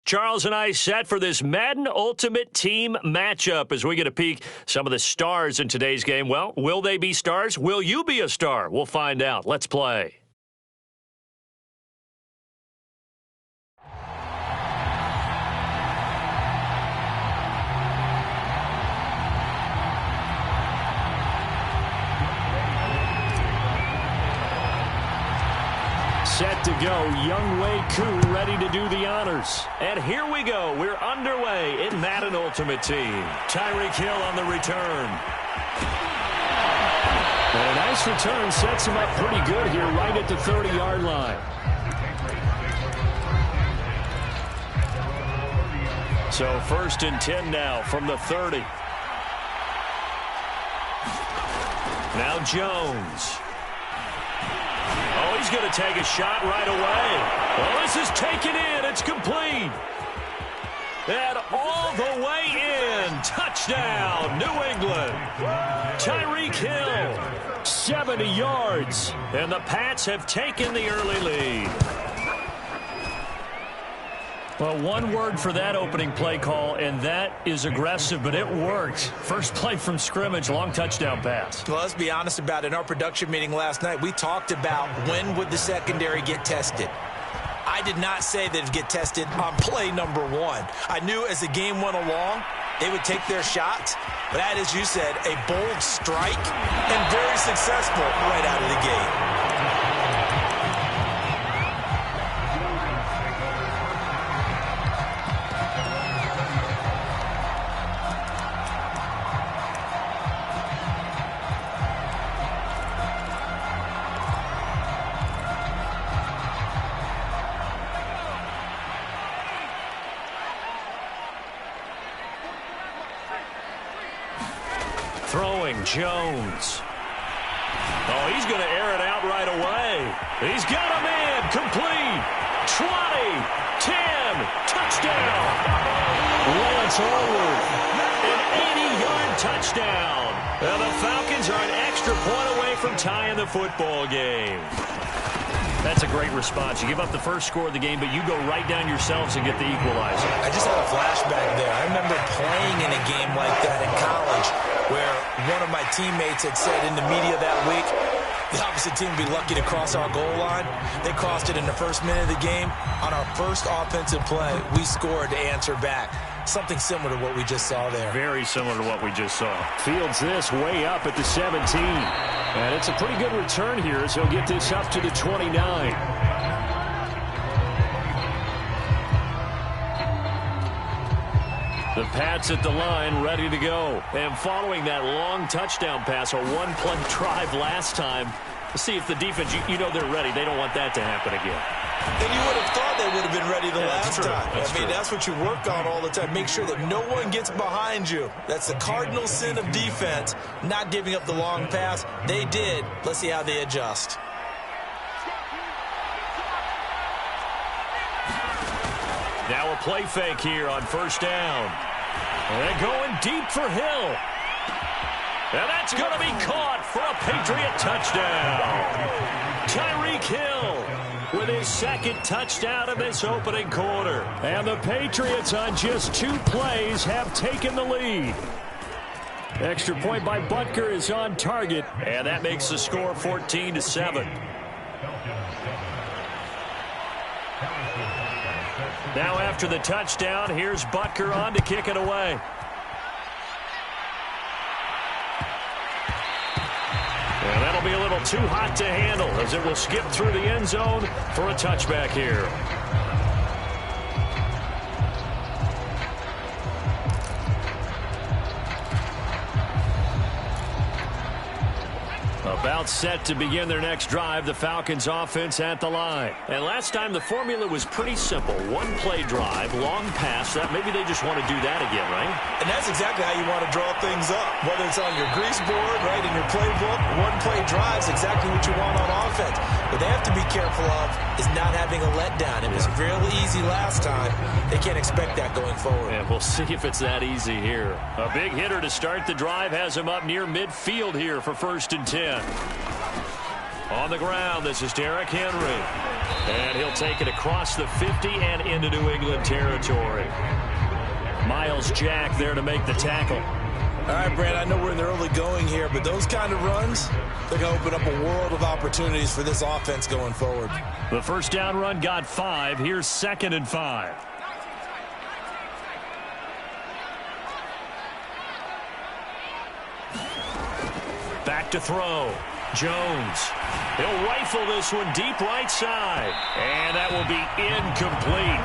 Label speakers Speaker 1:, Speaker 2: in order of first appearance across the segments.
Speaker 1: Charles and I set for this Madden Ultimate Team matchup as we get a peek some of the stars in today's game. Well, will they be stars? Will you be a star? We'll find out. Let's play. Set to go, Younghoe Koo ready to do the honors. And here we go. We're underway in Madden Ultimate Team. Tyreek Hill on the return. And a nice return sets him up pretty good here right at the 30-yard line. So 1st and 10 now from the 30. Now Jones. Oh, he's going to take a shot right away. Well, this is taken in. It's complete. And all the way in. Touchdown, New England. Tyreek Hill, 70 yards. And the Pats have taken the early lead. Well, one word for that opening play call, and that is aggressive, but it worked. First play from scrimmage, long touchdown pass.
Speaker 2: Well, let's be honest about it. In our production meeting last night, we talked about when would the secondary get tested. I did not say that it would get tested on play number 1. I knew as the game went along, they would take their shots. But that, as you said, a bold strike and very successful right out of the gate.
Speaker 1: Throwing Jones. Oh, he's going to air it out right away. He's got a man. Complete. 20. 10. Touchdown. Lance Allward. An 80-yard touchdown. And the Falcons are an extra point away from tying the football game. That's a great response. You give up the first score of the game, but you go right down yourselves and get the equalizer.
Speaker 2: I just had a flashback there. I remember playing in a game like that in college where one of my teammates had said in the media that week, the opposite team would be lucky to cross our goal line. They crossed it in the first minute of the game. On our first offensive play, we scored to answer back. Something similar to what we just saw there.
Speaker 1: Very similar to what we just saw. Fields this way up at the 17. And it's a pretty good return here as he'll get this up to the 29. The Pats at the line, ready to go. And following that long touchdown pass, a one-play drive last time, see if the defense, you know they're ready. They don't want that to happen again.
Speaker 2: And you would have thought they would have been ready the last time. That's what you work on all the time. Make sure that no one gets behind you. That's the cardinal sin of defense, not giving up the long pass. They did. Let's see how they adjust.
Speaker 1: Now a play fake here on first down. And going deep for Hill. And that's going to be caught for a Patriot touchdown. Tyreek Hill with his second touchdown of this opening quarter. And the Patriots on just 2 plays have taken the lead. Extra point by Butker is on target. And that makes the score 14-7. Now after the touchdown, here's Butker on to kick it away. And that'll be a little too hot to handle as it will skip through the end zone for a touchback here. About set to begin their next drive, the Falcons offense at the line. And last time the formula was pretty simple. One-play drive, long pass. That maybe they just want to do that again, right?
Speaker 2: And that's exactly how you want to draw things up. Whether it's on your grease board, right, in your playbook, one-play drive's exactly what you want on offense. What they have to be careful of is not having a letdown. It was real easy last time. They can't expect that going forward.
Speaker 1: Yeah, we'll see if it's that easy here. A big hitter to start the drive has him up near midfield here for 1st and 10. On the ground, this is Derrick Henry. And he'll take it across the 50 and into New England territory. Miles Jack there to make the tackle.
Speaker 2: All right, Brad, I know we're in the early going here, but those kind of runs, they're going to open up a world of opportunities for this offense going forward.
Speaker 1: The first down run got 5. Here's 2nd and 5. Back to throw. Jones. He'll rifle this one deep right side. And that will be incomplete.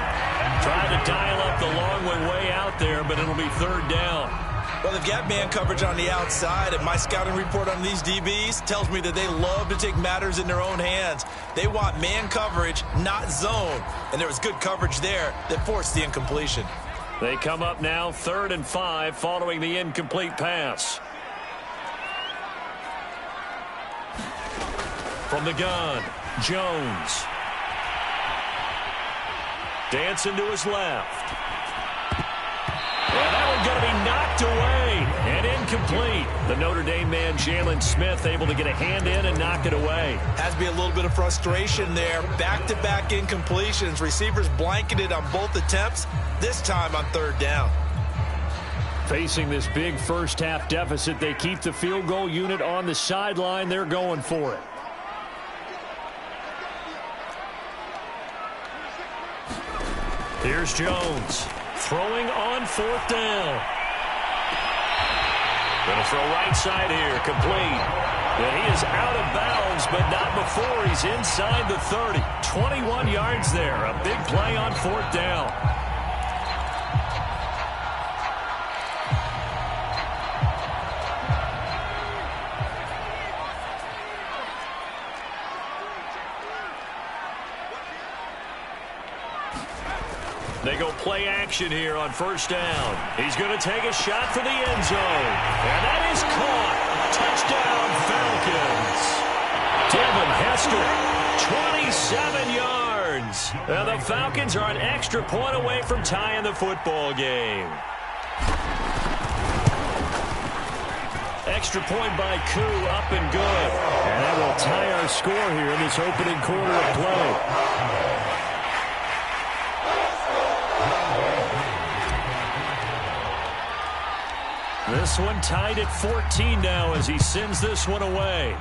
Speaker 1: Trying to dial up the long way out there, but it'll be 3rd down.
Speaker 2: Well, they've got man coverage on the outside, and my scouting report on these DBs tells me that they love to take matters in their own hands. They want man coverage, not zone. And there was good coverage there that forced the incompletion.
Speaker 1: They come up now 3rd and 5 following the incomplete pass. From the gun, Jones. Dancing to his left. And that one's going to be knocked away and incomplete. The Notre Dame man, Jalen Smith, able to get a hand in and knock it away.
Speaker 2: Has to be a little bit of frustration there. Back-to-back incompletions. Receivers blanketed on both attempts, this time on 3rd down.
Speaker 1: Facing this big first-half deficit, they keep the field goal unit on the sideline. They're going for it. Here's Jones. Throwing on 4th down. Going to throw right side here. Complete. And he is out of bounds, but not before he's inside the 30. 21 yards there. A big play on 4th down. They go play action here on 1st down. He's going to take a shot for the end zone. And that is caught. Touchdown, Falcons. Devin Hester, 27 yards. And the Falcons are an extra point away from tying the football game. Extra point by Koo, up and good. And that will tie our score here in this opening quarter of play. This one tied at 14 now as he sends this one away.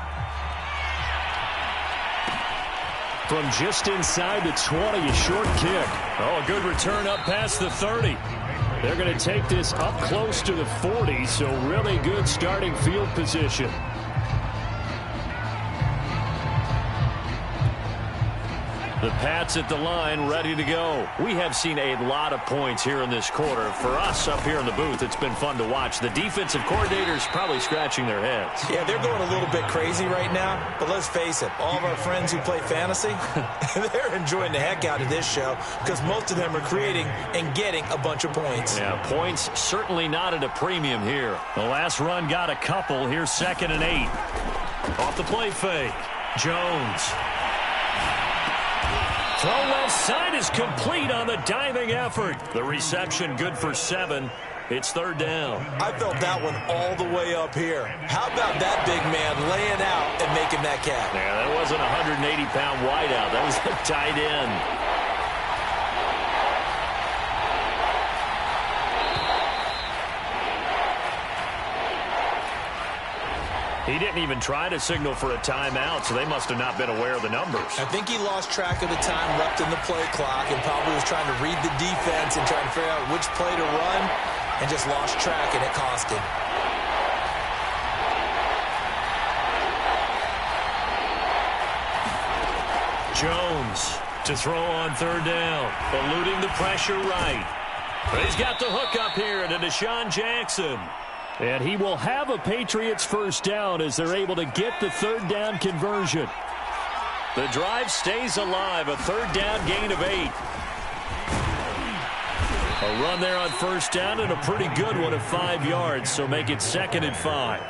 Speaker 1: From just inside the 20, a short kick. Oh, a good return up past the 30. They're going to take this up close to the 40, so really good starting field position. The Pats at the line, ready to go. We have seen a lot of points here in this quarter. For us up here in the booth, it's been fun to watch. The defensive coordinators probably scratching their heads.
Speaker 2: Yeah, they're going a little bit crazy right now, but let's face it, all of our friends who play fantasy, they're enjoying the heck out of this show because most of them are creating and getting a bunch of points.
Speaker 1: Yeah, points certainly not at a premium here. The last run got a couple. Here's 2nd and 8. Off the play fake. Jones. Throw left side is complete on the diving effort. The reception good for 7. It's 3rd down.
Speaker 2: I felt that one all the way up here. How about that big man laying out and making that catch?
Speaker 1: Yeah, that wasn't a 180-pound wideout. That was a tight end. He didn't even try to signal for a timeout, so they must have not been aware of the numbers.
Speaker 2: I think he lost track of the time left in the play clock and probably was trying to read the defense and trying to figure out which play to run and just lost track, and it cost him.
Speaker 1: Jones to throw on 3rd down, eluding the pressure right. But he's got the hook up here to Deshaun Jackson. And he will have a Patriots 1st down as they're able to get the 3rd down conversion. The drive stays alive, a 3rd down gain of 8. A run there on 1st down and a pretty good one of 5 yards, so make it 2nd and 5.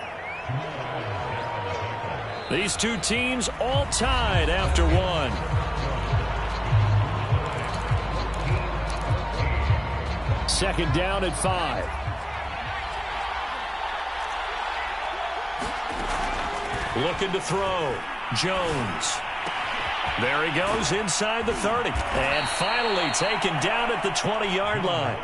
Speaker 1: These two teams all tied after 1. Second down at 5. Looking to throw. Jones. There he goes inside the 30. And finally taken down at the 20-yard line.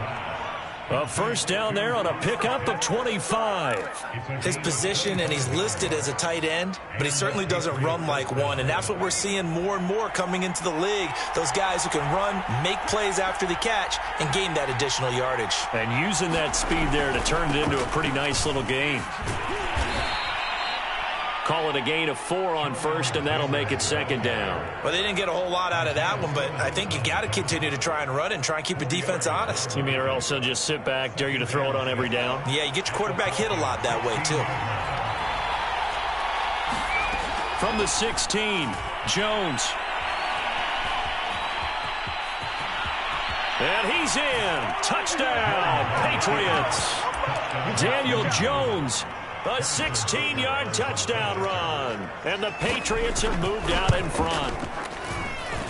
Speaker 1: A first down there on a pickup of 25.
Speaker 2: His position, and he's listed as a tight end, but he certainly doesn't run like one, and that's what we're seeing more and more coming into the league. Those guys who can run, make plays after the catch, and gain that additional yardage.
Speaker 1: And using that speed there to turn it into a pretty nice little gain. Call it a gain of 4 on first, and that'll make it second down.
Speaker 2: Well, they didn't get a whole lot out of that one, but I think you got to continue to try and run and try and keep the defense honest.
Speaker 1: You mean, or else they'll just sit back, dare you to throw it on every down?
Speaker 2: Yeah, you get your quarterback hit a lot that way, too.
Speaker 1: From the 16, Jones. And he's in. Touchdown, Patriots. Daniel Jones. A 16-yard touchdown run. And the Patriots have moved out in front.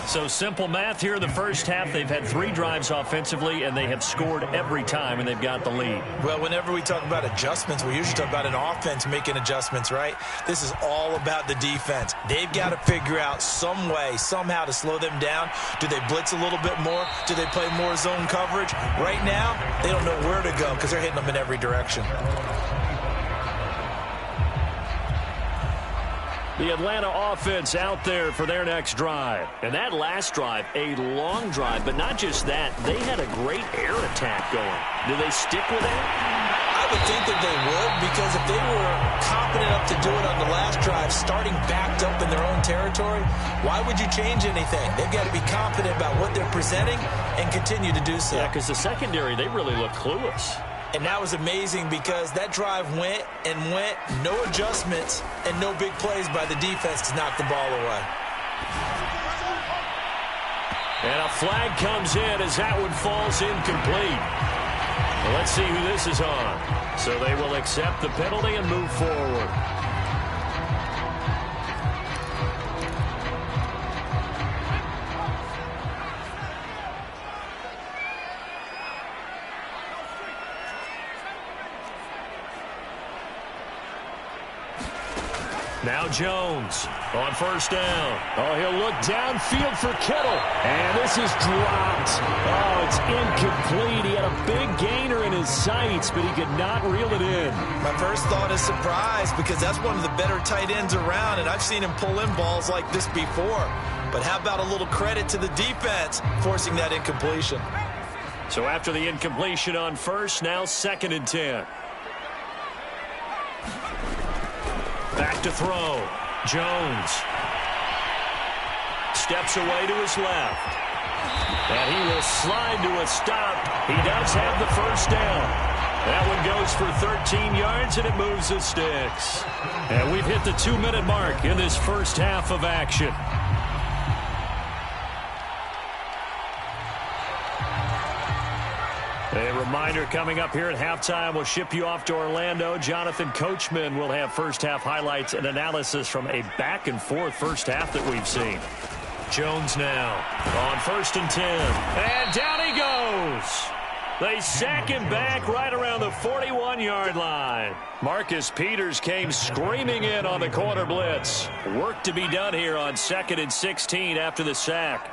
Speaker 1: So simple math here in the first half. They've had 3 drives offensively, and they have scored every time, and they've got the lead.
Speaker 2: Well, whenever we talk about adjustments, we usually talk about an offense making adjustments, right? This is all about the defense. They've got to figure out some way, somehow to slow them down. Do they blitz a little bit more? Do they play more zone coverage? Right now, they don't know where to go because they're hitting them in every direction.
Speaker 1: The Atlanta offense out there for their next drive. And that last drive, a long drive, but not just that. They had a great air attack going. Do they stick with that?
Speaker 2: I would think that they would, because if they were confident enough to do it on the last drive, starting backed up in their own territory, why would you change anything? They've got to be confident about what they're presenting and continue to do so.
Speaker 1: Yeah, because the secondary, they really look clueless.
Speaker 2: And that was amazing because that drive went and went, no adjustments and no big plays by the defense to knock the ball away.
Speaker 1: And a flag comes in as that one falls incomplete. Well, let's see who this is on. So they will accept the penalty and move forward. Now Jones on first down. Oh, he'll look downfield for Kittle. And this is dropped. Oh, it's incomplete. He had a big gainer in his sights, but he could not reel it in.
Speaker 2: My first thought is surprise, because that's one of the better tight ends around, and I've seen him pull in balls like this before. But how about a little credit to the defense forcing that incompletion?
Speaker 1: So after the incompletion on first, now 2nd and 10. Back to throw. Jones steps away to his left. And he will slide to a stop. He does have the first down. That one goes for 13 yards, and it moves the sticks. And we've hit the 2-minute mark in this first half of action. A reminder coming up here at halftime, we'll ship you off to Orlando. Jonathan Coachman will have first-half highlights and analysis from a back-and-forth first half that we've seen. Jones now on 1st and 10. And down he goes. They sack him back right around the 41-yard line. Marcus Peters came screaming in on the corner blitz. Work to be done here on 2nd and 16 after the sack.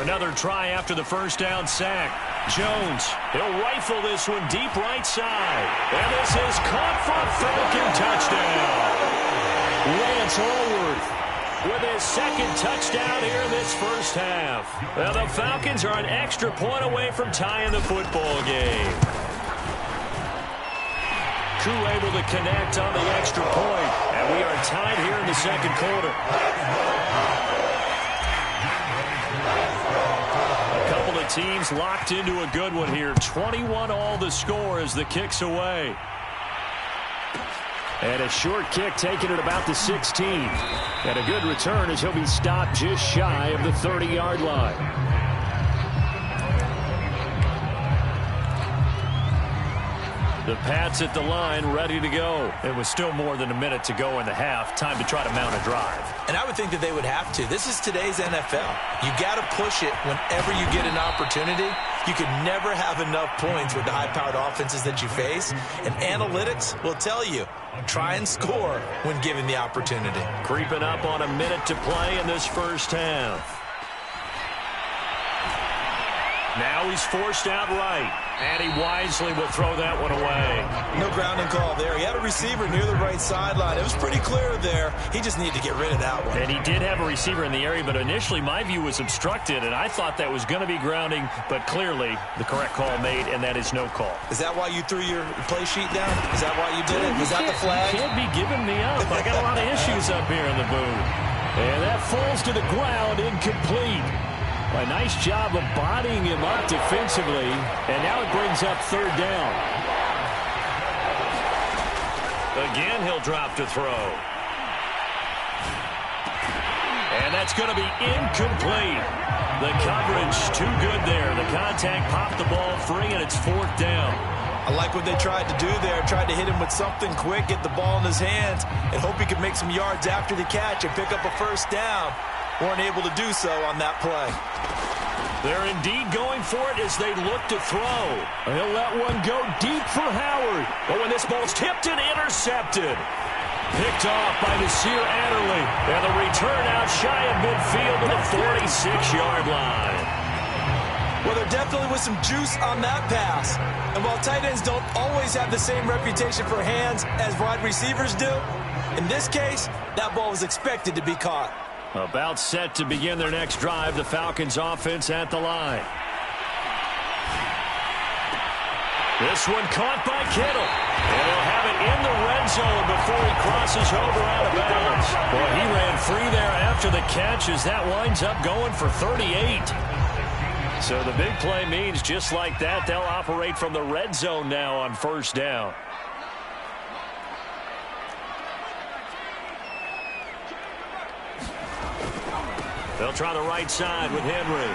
Speaker 1: Another try after the first down sack. Jones, he'll rifle this one deep right side. And this is caught for a Falcon touchdown. Lance Allworth with his 2nd touchdown here in this first half. Well, the Falcons are an extra point away from tying the football game. Koo able to connect on the extra point. And we are tied here in the 2nd quarter. Teams locked into a good one here. 21 all the score as the kick's away. And a short kick taken at about the 16. And a good return as he'll be stopped just shy of the 30-yard line. The Pats at the line, ready to go. It was still more than a minute to go in the half. Time to try to mount a drive.
Speaker 2: And I would think that they would have to. This is today's NFL. You got to push it whenever you get an opportunity. You can never have enough points with the high-powered offenses that you face, and analytics will tell you, try and score when given the opportunity.
Speaker 1: Creeping up on a minute to play in this first half. Now he's forced out right, and he wisely will throw that one away.
Speaker 2: No grounding call there. He had a receiver near the right sideline. It was pretty clear there. He just needed to get rid of that one.
Speaker 1: And he did have a receiver in the area, but initially my view was obstructed, and I thought that was going to be grounding, but clearly the correct call made, and that is no call.
Speaker 2: Is that why you threw your play sheet down? Is that why you did it? Was that the flag?
Speaker 1: You can't be giving me up. I got a lot of issues up here in the booth. And that falls to the ground, incomplete. A nice job of bodying him up defensively, and now it brings up third down. Again, he'll drop to throw. And that's going to be incomplete. The coverage too good there. The contact popped the ball free, and it's fourth down.
Speaker 2: I like what they tried to do there. Tried to hit him with something quick, get the ball in his hands, and hope he could make some yards after the catch and pick up a first down. Weren't able to do so on that play.
Speaker 1: They're indeed going for it as they look to throw. He'll let one go deep for Howard. But when this ball's tipped and intercepted. Picked off by Nasir Adderley. And the return out shy of midfield to the 46-yard line.
Speaker 2: Well, there definitely was some juice on that pass. And while tight ends don't always have the same reputation for hands as wide receivers do, in this case, that ball was expected to be caught.
Speaker 1: About set to begin their next drive, the Falcons offense at the line. This one caught by Kittle. And he'll have it in the red zone before he crosses over out of bounds. Boy, he ran free there after the catch as that winds up going for 38. So the big play means just like that, they'll operate from the red zone now on first down. They'll try the right side with Henry.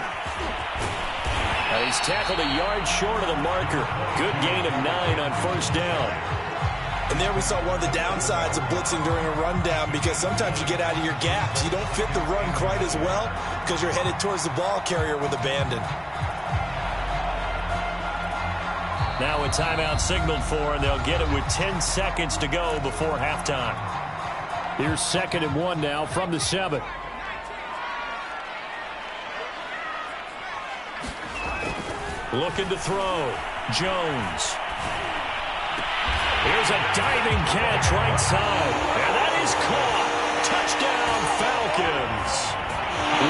Speaker 1: He's tackled a yard short of the marker. Good gain of 9 on first down.
Speaker 2: And there we saw one of the downsides of blitzing during a rundown, because sometimes you get out of your gaps. You don't fit the run quite as well because you're headed towards the ball carrier with abandon.
Speaker 1: Now a timeout signaled for, and they'll get it with 10 seconds to go before halftime. Here's 2nd and 1 now from the 7. Looking to throw. Jones. Here's a diving catch right side. And that is caught. Touchdown, Falcons.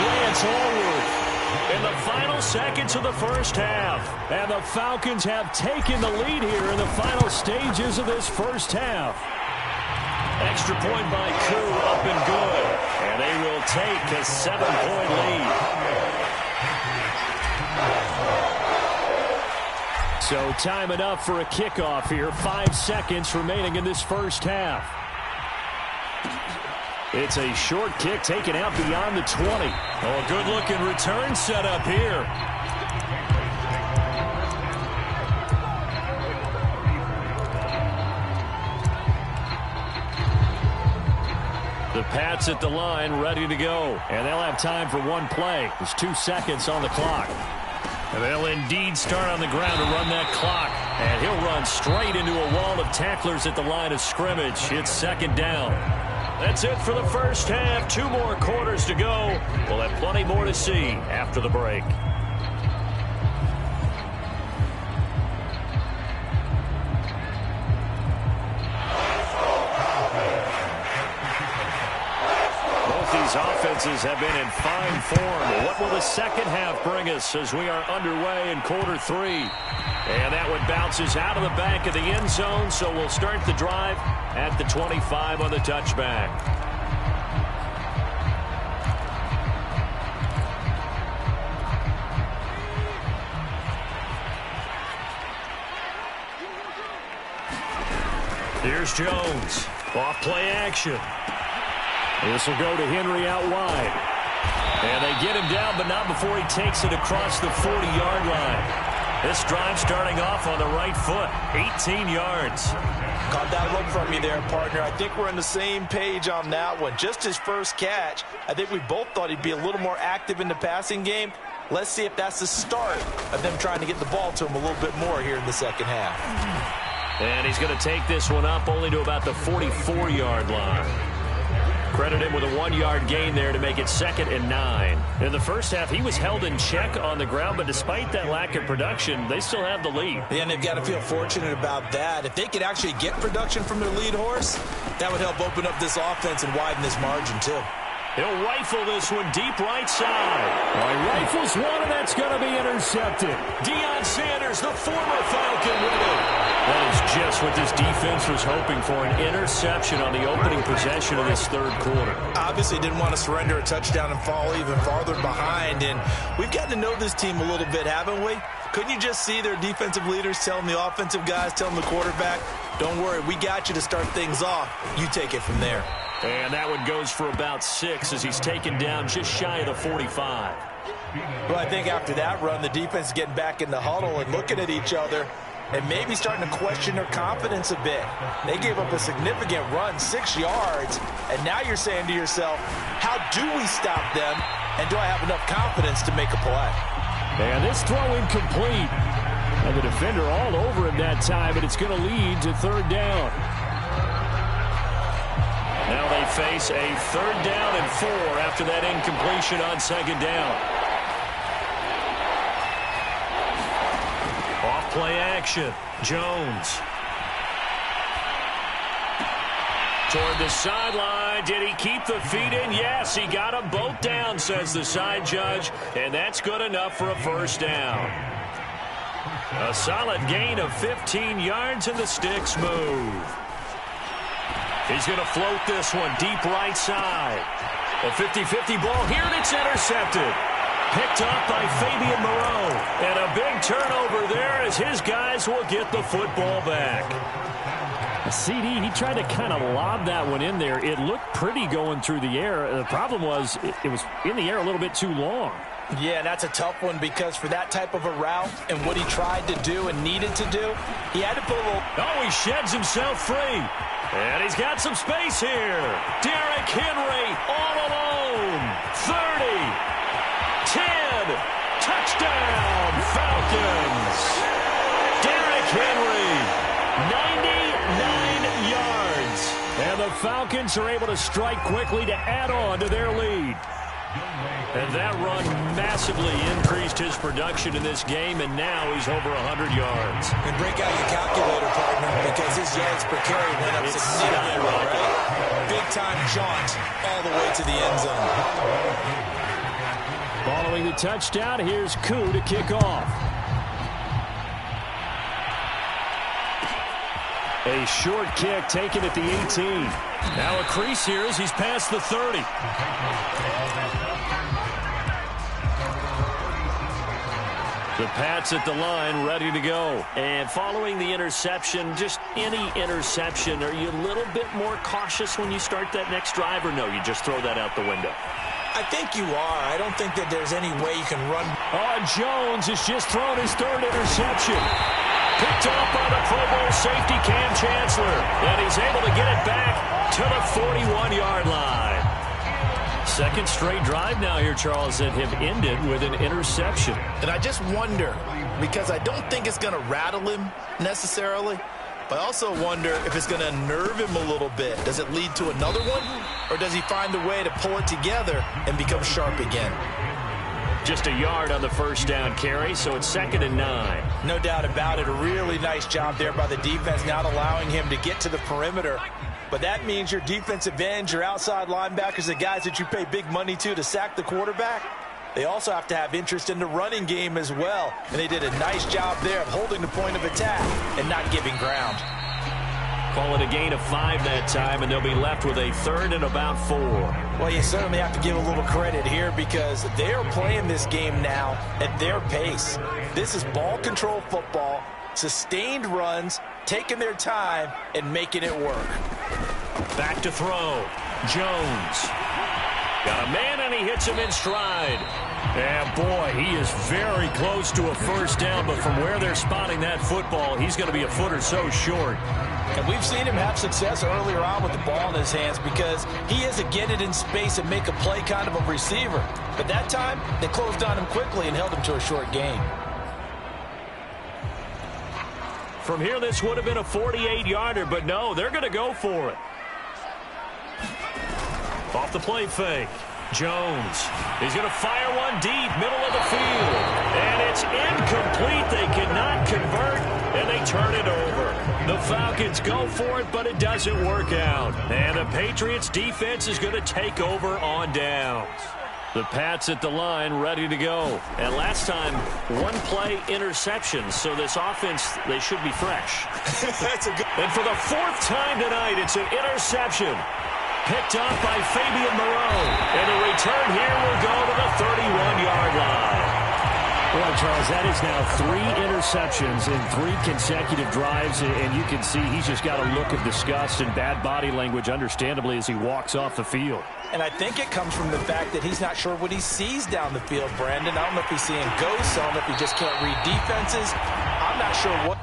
Speaker 1: Lance Allworth in the final seconds of the first half. And the Falcons have taken the lead here in the final stages of this first half. Extra point by Koo, up and good. And they will take a 7-point lead. So time enough for a kickoff here. 5 seconds remaining in this first half. It's a short kick taken out beyond the 20. Oh, a good-looking return set up here. The Pats at the line, ready to go. And they'll have time for one play. There's 2 seconds on the clock. And they'll indeed start on the ground to run that clock. And he'll run straight into a wall of tacklers at the line of scrimmage. It's 2nd down. That's it for the first half. 2 more quarters to go. We'll have plenty more to see after the break. These offenses have been in fine form. What will the second half bring us as we are underway in quarter 3? And that one bounces out of the back of the end zone, so we'll start the drive at the 25 on the touchback. Here's Jones. Off play action. This will go to Henry out wide. And they get him down, but not before he takes it across the 40-yard line. This drive starting off on the right foot. 18 yards.
Speaker 2: Caught that look from you there, partner. I think we're on the same page on that one. Just his first catch. I think we both thought he'd be a little more active in the passing game. Let's see if that's the start of them trying to get the ball to him a little bit more here in the second half.
Speaker 1: And he's going to take this one up only to about the 44-yard line. Credit him with a 1-yard gain there to make it 2nd and 9. In the first half, he was held in check on the ground, but despite that lack of production, they still have the lead.
Speaker 2: Yeah, and they've got to feel fortunate about that. If they could actually get production from their lead horse, that would help open up this offense and widen this margin, too.
Speaker 1: He'll rifle this one deep right side. Well, he rifles one, and that's going to be intercepted. Deion Sanders, the former Falcon, with it. That is just what this defense was hoping for, an interception on the opening possession of this third quarter.
Speaker 2: Obviously didn't want to surrender a touchdown and fall even farther behind, and we've gotten to know this team a little bit, haven't we? Couldn't you just see their defensive leaders telling the offensive guys, telling the quarterback, don't worry, we got you to start things off. You take it from there.
Speaker 1: And that one goes for about 6 as he's taken down just shy of the 45.
Speaker 2: Well, I think after that run, the defense is getting back in the huddle and looking at each other and maybe starting to question their confidence a bit. They gave up a significant run, 6 yards, and now you're saying to yourself, how do we stop them, and do I have enough confidence to make a play?
Speaker 1: And this throw incomplete. And the defender all over him that time, but it's going to lead to 3rd down. Now they face a 3rd down and 4 after that incompletion on 2nd down. Off play action. Jones. Toward the sideline. Did he keep the feet in? Yes, he got them both down, says the side judge. And that's good enough for a 1st down. A solid gain of 15 yards, and the sticks move. He's going to float this one deep right side. A 50-50 ball here, and it's intercepted. Picked up by Fabian Moreau. And a big turnover there as his guys will get the football back. CD, he tried to kind of lob that one in there. It looked pretty going through the air. The problem was it was in the air a little bit too long.
Speaker 2: Yeah, that's a tough one because for that type of a route and what he tried to do and needed to do, he had to put a little...
Speaker 1: Oh, he sheds himself free. And he's got some space here. Derrick Henry all alone. 30. 10. Touchdown, Falcons. Derrick Henry, 99 yards. And the Falcons are able to strike quickly to add on to their lead. And that run massively increased his production in this game, and now he's over 100 yards.
Speaker 2: And break out your calculator, partner, because his yards per carry went up significantly, right? Big-time jaunt all the way to the end zone.
Speaker 1: Following the touchdown, here's Koo to kick off. A short kick taken at the 18. Now a crease here as he's past the 30. The Pats at the line, ready to go. And following the interception, just any interception, are you a little bit more cautious when you start that next drive, or no, you just throw that out the window?
Speaker 2: I think you are. I don't think that there's any way you can run.
Speaker 1: Oh, Jones has just thrown his 3rd interception. Picked up by the Pro Bowl safety Cam Chancellor. And he's able to get it back to the 41-yard line. 2nd straight drive now here, Charles, that have ended with an interception.
Speaker 2: And I just wonder, because I don't think it's going to rattle him necessarily, but I also wonder if it's going to unnerve him a little bit. Does it lead to another one? Or does he find a way to pull it together and become sharp again?
Speaker 1: Just a yard on the 1st down carry, so it's 2nd and 9.
Speaker 2: No doubt about it. A really nice job there by the defense, not allowing him to get to the perimeter. But that means your defensive ends, your outside linebackers, the guys that you pay big money to sack the quarterback, they also have to have interest in the running game as well. And they did a nice job there of holding the point of attack and not giving ground.
Speaker 1: Call it a gain of 5 that time, and they'll be left with a 3rd and about 4.
Speaker 2: Well, you certainly have to give a little credit here because they are playing this game now at their pace. This is ball control football, sustained runs, taking their time, and making it work.
Speaker 1: Back to throw. Jones. Got a man, and he hits him in stride. And, boy, he is very close to a 1st down, but from where they're spotting that football, he's going to be a foot or so short.
Speaker 2: And we've seen him have success earlier on with the ball in his hands because he is a get it in space and make a play kind of a receiver. But that time, they closed on him quickly and held him to a short gain.
Speaker 1: From here, this would have been a 48-yarder, but no, they're going to go for it. Off the play fake. Jones. He's going to fire one deep, middle of the field. And it's incomplete. They cannot convert, and they turn it over. The Falcons go for it, but it doesn't work out. And the Patriots defense is going to take over on downs. The Pats at the line, ready to go. And last time, one-play interception. So this offense, they should be fresh. And for the fourth time tonight, it's an interception. Picked up by Fabian Moreau. And the return here will go to the 31-yard line.
Speaker 3: Well, Charles, that is now 3 interceptions in 3 consecutive drives, and you can see he's just got a look of disgust and bad body language, understandably, as he walks off the field.
Speaker 2: And I think it comes from the fact that he's not sure what he sees down the field, Brandon. I don't know if he's seeing ghosts. I don't know if he just can't read defenses. I'm not sure what.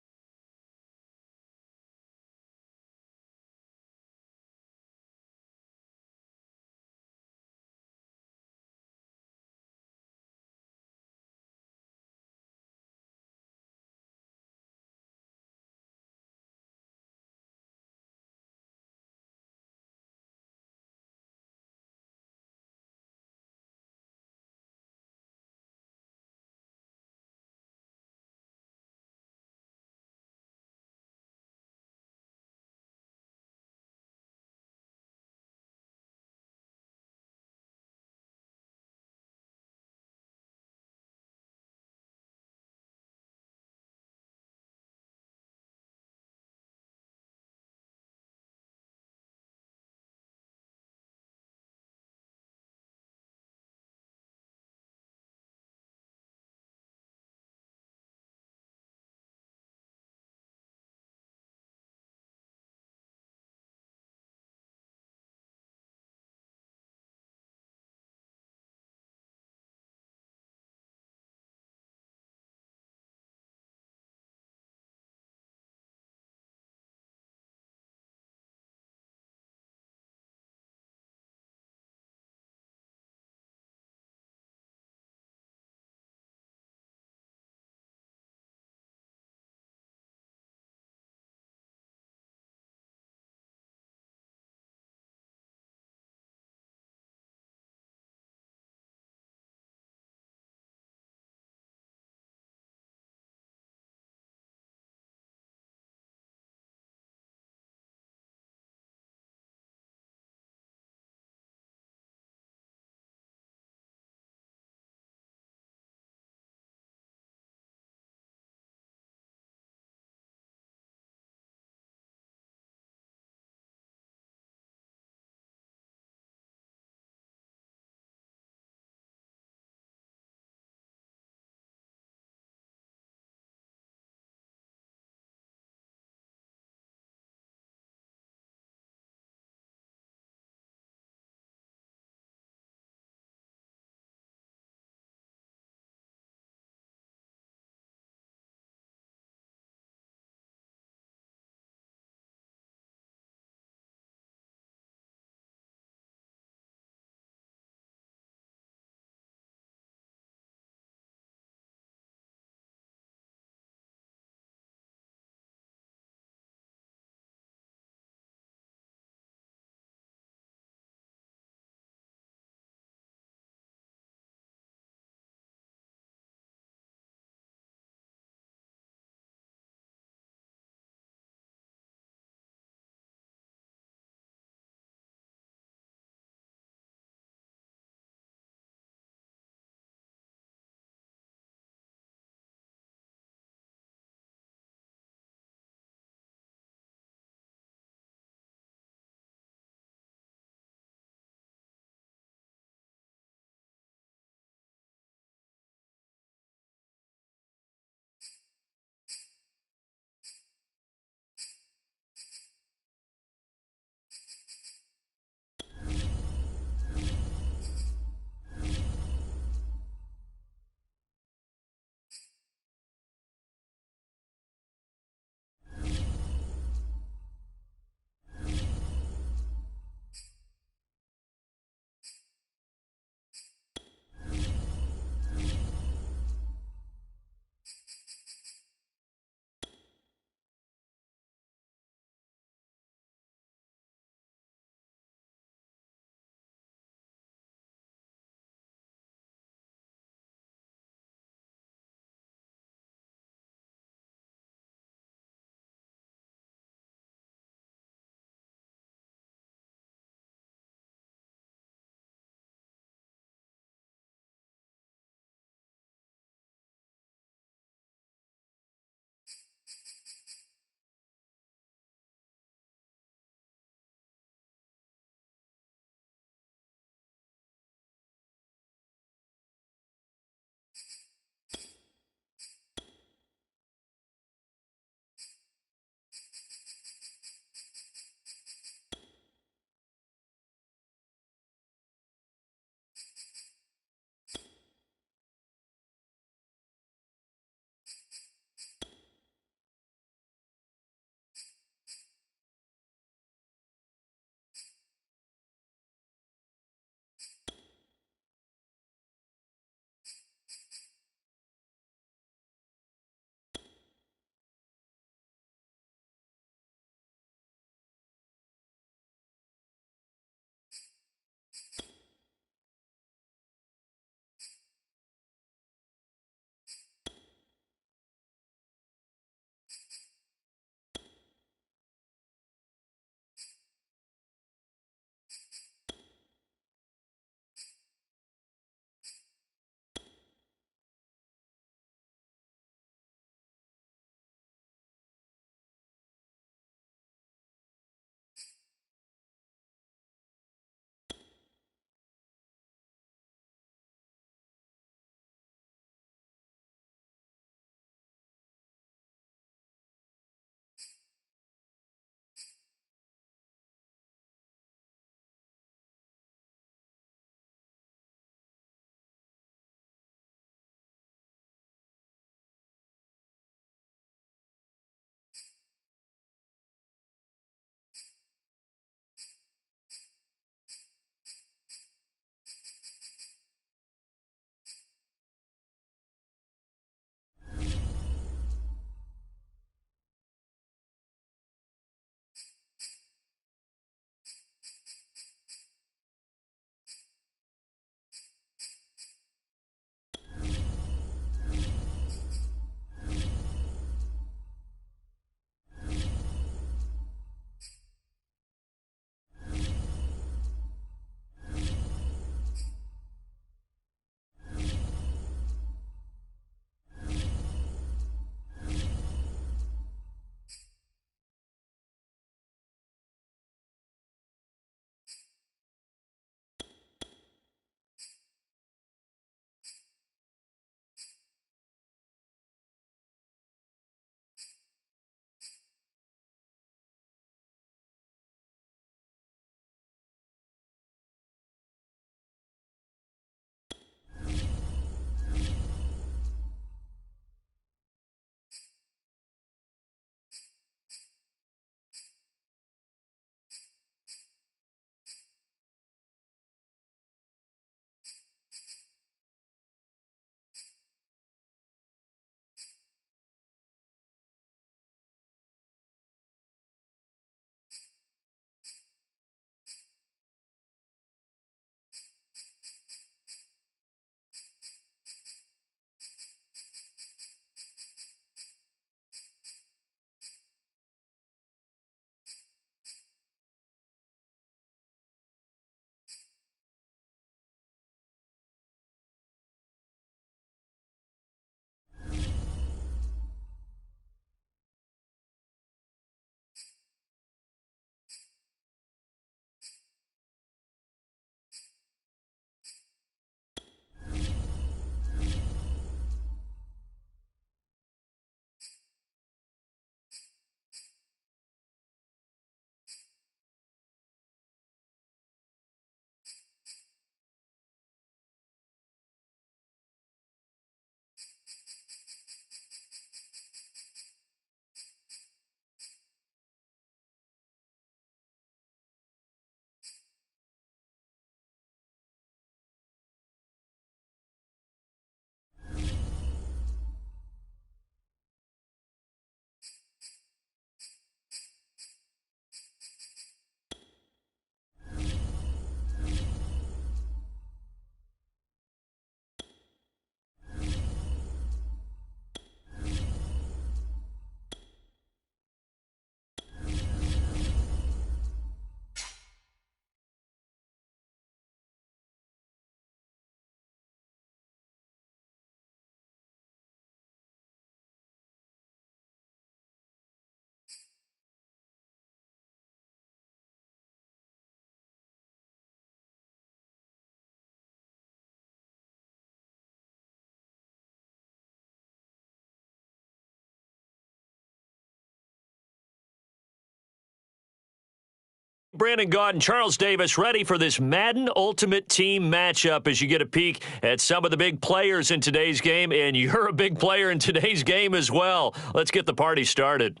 Speaker 1: Brandon Gaud and Charles Davis ready for this Madden Ultimate Team matchup as you get a peek at some of the big players in today's game, and you're a big player in today's game as well. Let's get the party started.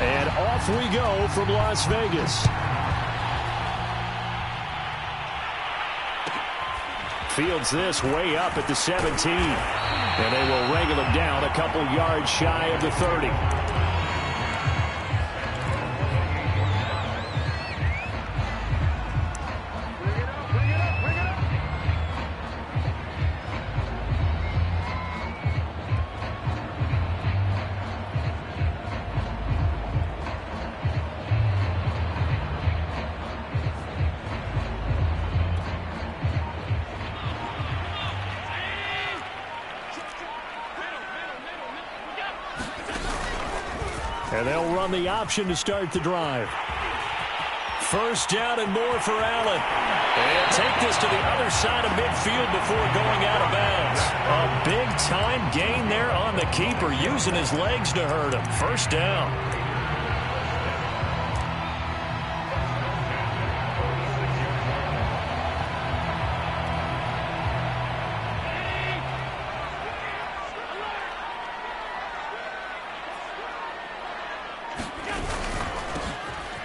Speaker 3: And off we go from Las Vegas. Fields this way up at the 17. And they will wrangle him down a couple yards shy of the 30. And they'll run the option to start the drive. First down and more for Allen. And take this to the other side of midfield before going out of bounds. A big-time gain there on the keeper, using his legs to hurt him. First down.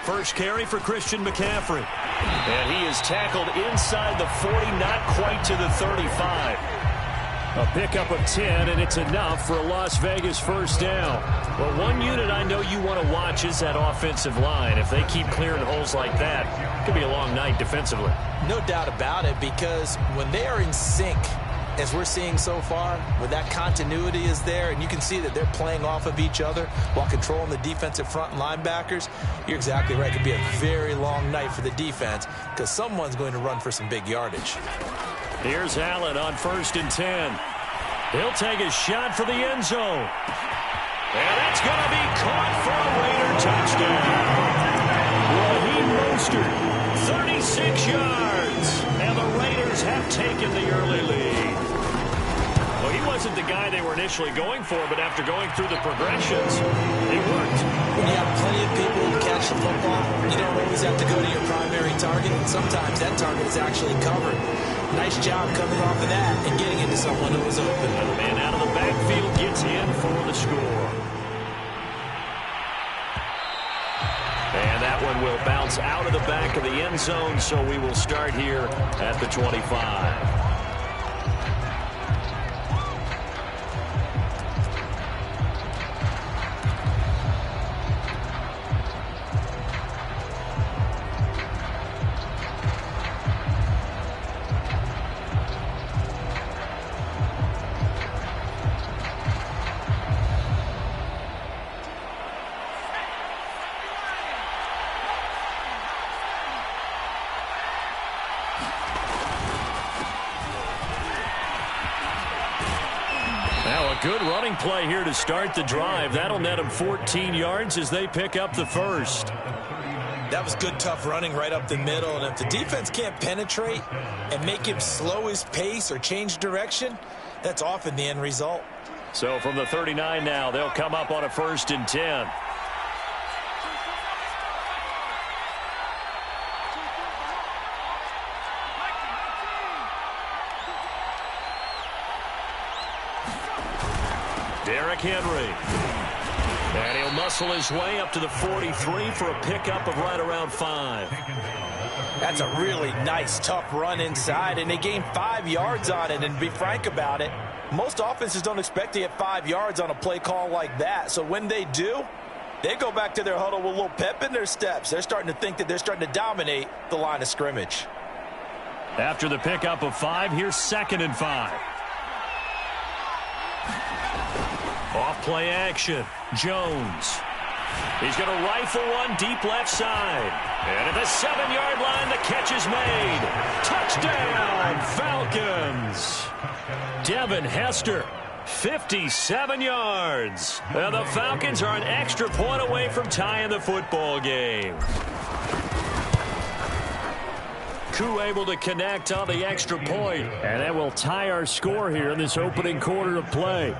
Speaker 3: First carry for Christian McCaffrey. And he is tackled inside the 40, not quite to the 35. A pickup of 10, and it's enough for a Las Vegas first down. Well, one unit I know you want to watch is that offensive line. If they keep clearing holes like that, it could be a long night defensively.
Speaker 2: No doubt about it, because when they are in sync, as we're seeing so far, when that continuity is there, and you can see that they're playing off of each other while controlling the defensive front and linebackers, you're exactly right. It could be a very long night for the defense because someone's going to run for some big yardage.
Speaker 1: Here's Allen on 1st and 10. He'll take a shot for the end zone. And that's going to be caught for a Raider touchdown. Raheem Mostert, 36 yards. And the Raiders have taken the early lead. Well, he wasn't the guy they were initially going for, but after going through the progressions, it worked.
Speaker 2: When you have plenty of people who catch the football, you don't always have to go to your primary target. Sometimes that target is actually covered. Nice job coming off of that and getting into someone who was open.
Speaker 1: And the man out of the backfield gets in for the score. And that one will bounce out of the back of the end zone, so we will start here at the 25. Good running play here to start the drive. That'll net him 14 yards as they pick up the first.
Speaker 2: That was good, tough running right up the middle. And if the defense can't penetrate and make him slow his pace or change direction, that's often the end result.
Speaker 1: So from the 39 now, they'll come up on a 1st and 10. Derrick Henry. And he'll muscle his way up to the 43 for a pickup of right around 5.
Speaker 2: That's a really nice, tough run inside, and they gained 5 yards on it. And to be frank about it, most offenses don't expect to get 5 yards on a play call like that. So when they do, they go back to their huddle with a little pep in their steps. They're starting to think that they're starting to dominate the line of scrimmage.
Speaker 3: After the pickup of 5, here's 2nd and 5.
Speaker 1: Off play action. Jones. He's going to rifle one deep left side. And at the 7-yard line, the catch is made. Touchdown, Falcons.
Speaker 3: Devin Hester
Speaker 1: 57 yards. And the Falcons are an extra point away from tying the football game. Koo able to connect on the extra point.
Speaker 3: And that will tie our score here in this opening quarter of play.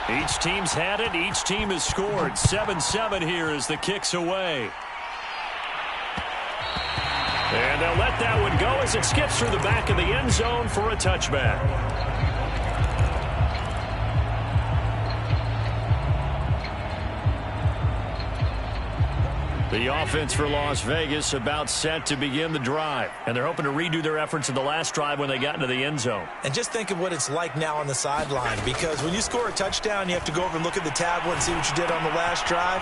Speaker 1: Each team's had it. Each team has scored. 7-7 here as the kick's away. And they'll let that one go as it skips through the back of the end zone for a touchback. The offense for Las Vegas about set to begin the drive. And they're hoping to redo their efforts in the last drive when they got into the end zone.
Speaker 2: And just think of what it's like now on the sideline, because when you score a touchdown, you have to go over and look at the tablet and see what you did on the last drive.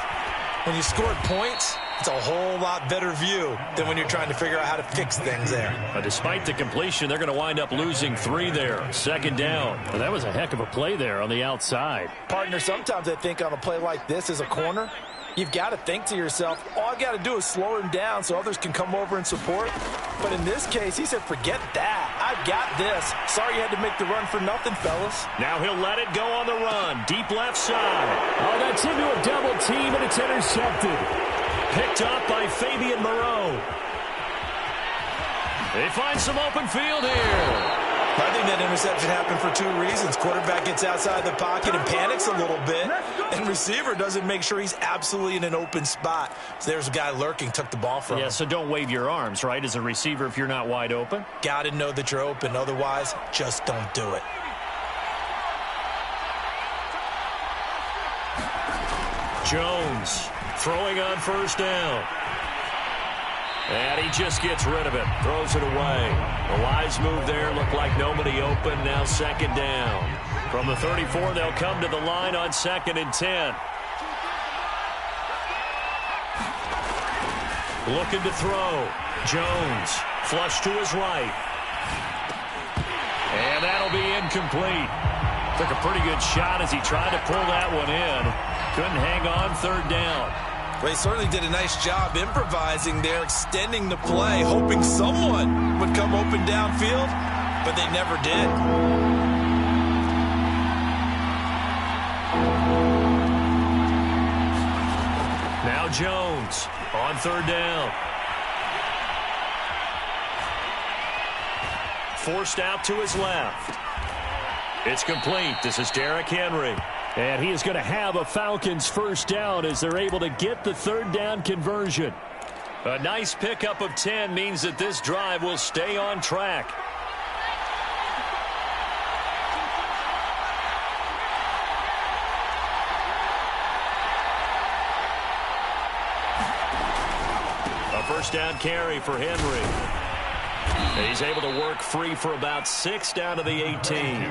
Speaker 2: When you scored points, it's a whole lot better view than when you're trying to figure out how to fix things there.
Speaker 1: But despite the completion, they're going to wind up losing 3 there. Second down.
Speaker 3: Well, that was a heck of a play there on the outside.
Speaker 4: Partner, sometimes I think on a play like this as a corner, you've got to think to yourself, all I got to do is slow him down so others can come over and support. But in this case, he said, forget that. I've got this. Sorry you had to make the run for nothing, fellas.
Speaker 1: Now he'll let it go on the run. Deep left side.
Speaker 3: Oh, that's into a double team, and it's intercepted.
Speaker 1: Picked up by Fabian Moreau. They find some open field here.
Speaker 2: I think that interception happened for 2 reasons. Quarterback gets outside the pocket and panics a little bit, and receiver doesn't make sure he's absolutely in an open spot. So there's a guy lurking, took the ball from him.
Speaker 1: Yeah, so don't wave your arms, right, as a receiver if you're not wide open.
Speaker 2: Got to know that you're open. Otherwise, just don't do it.
Speaker 1: Jones throwing on first down. And he just gets rid of it. Throws it away. A wise move there. Looked like nobody open. Now second down. From the 34, they'll come to the line on 2nd and 10. Looking to throw. Jones. Flush to his right. And that'll be incomplete. Took a pretty good shot as he tried to pull that one in. Couldn't hang on 3rd down.
Speaker 2: Well, he certainly did a nice job improvising there, extending the play, hoping someone would come open downfield, but they never did.
Speaker 1: Now Jones on 3rd down. Forced out to his left. It's complete. This is Derrick Henry.
Speaker 3: And he is going to have a Falcons first down as they're able to get the 3rd down conversion.
Speaker 1: A nice pickup of 10 means that this drive will stay on track. A first down carry for Henry. And he's able to work free for about 6 down to the 18.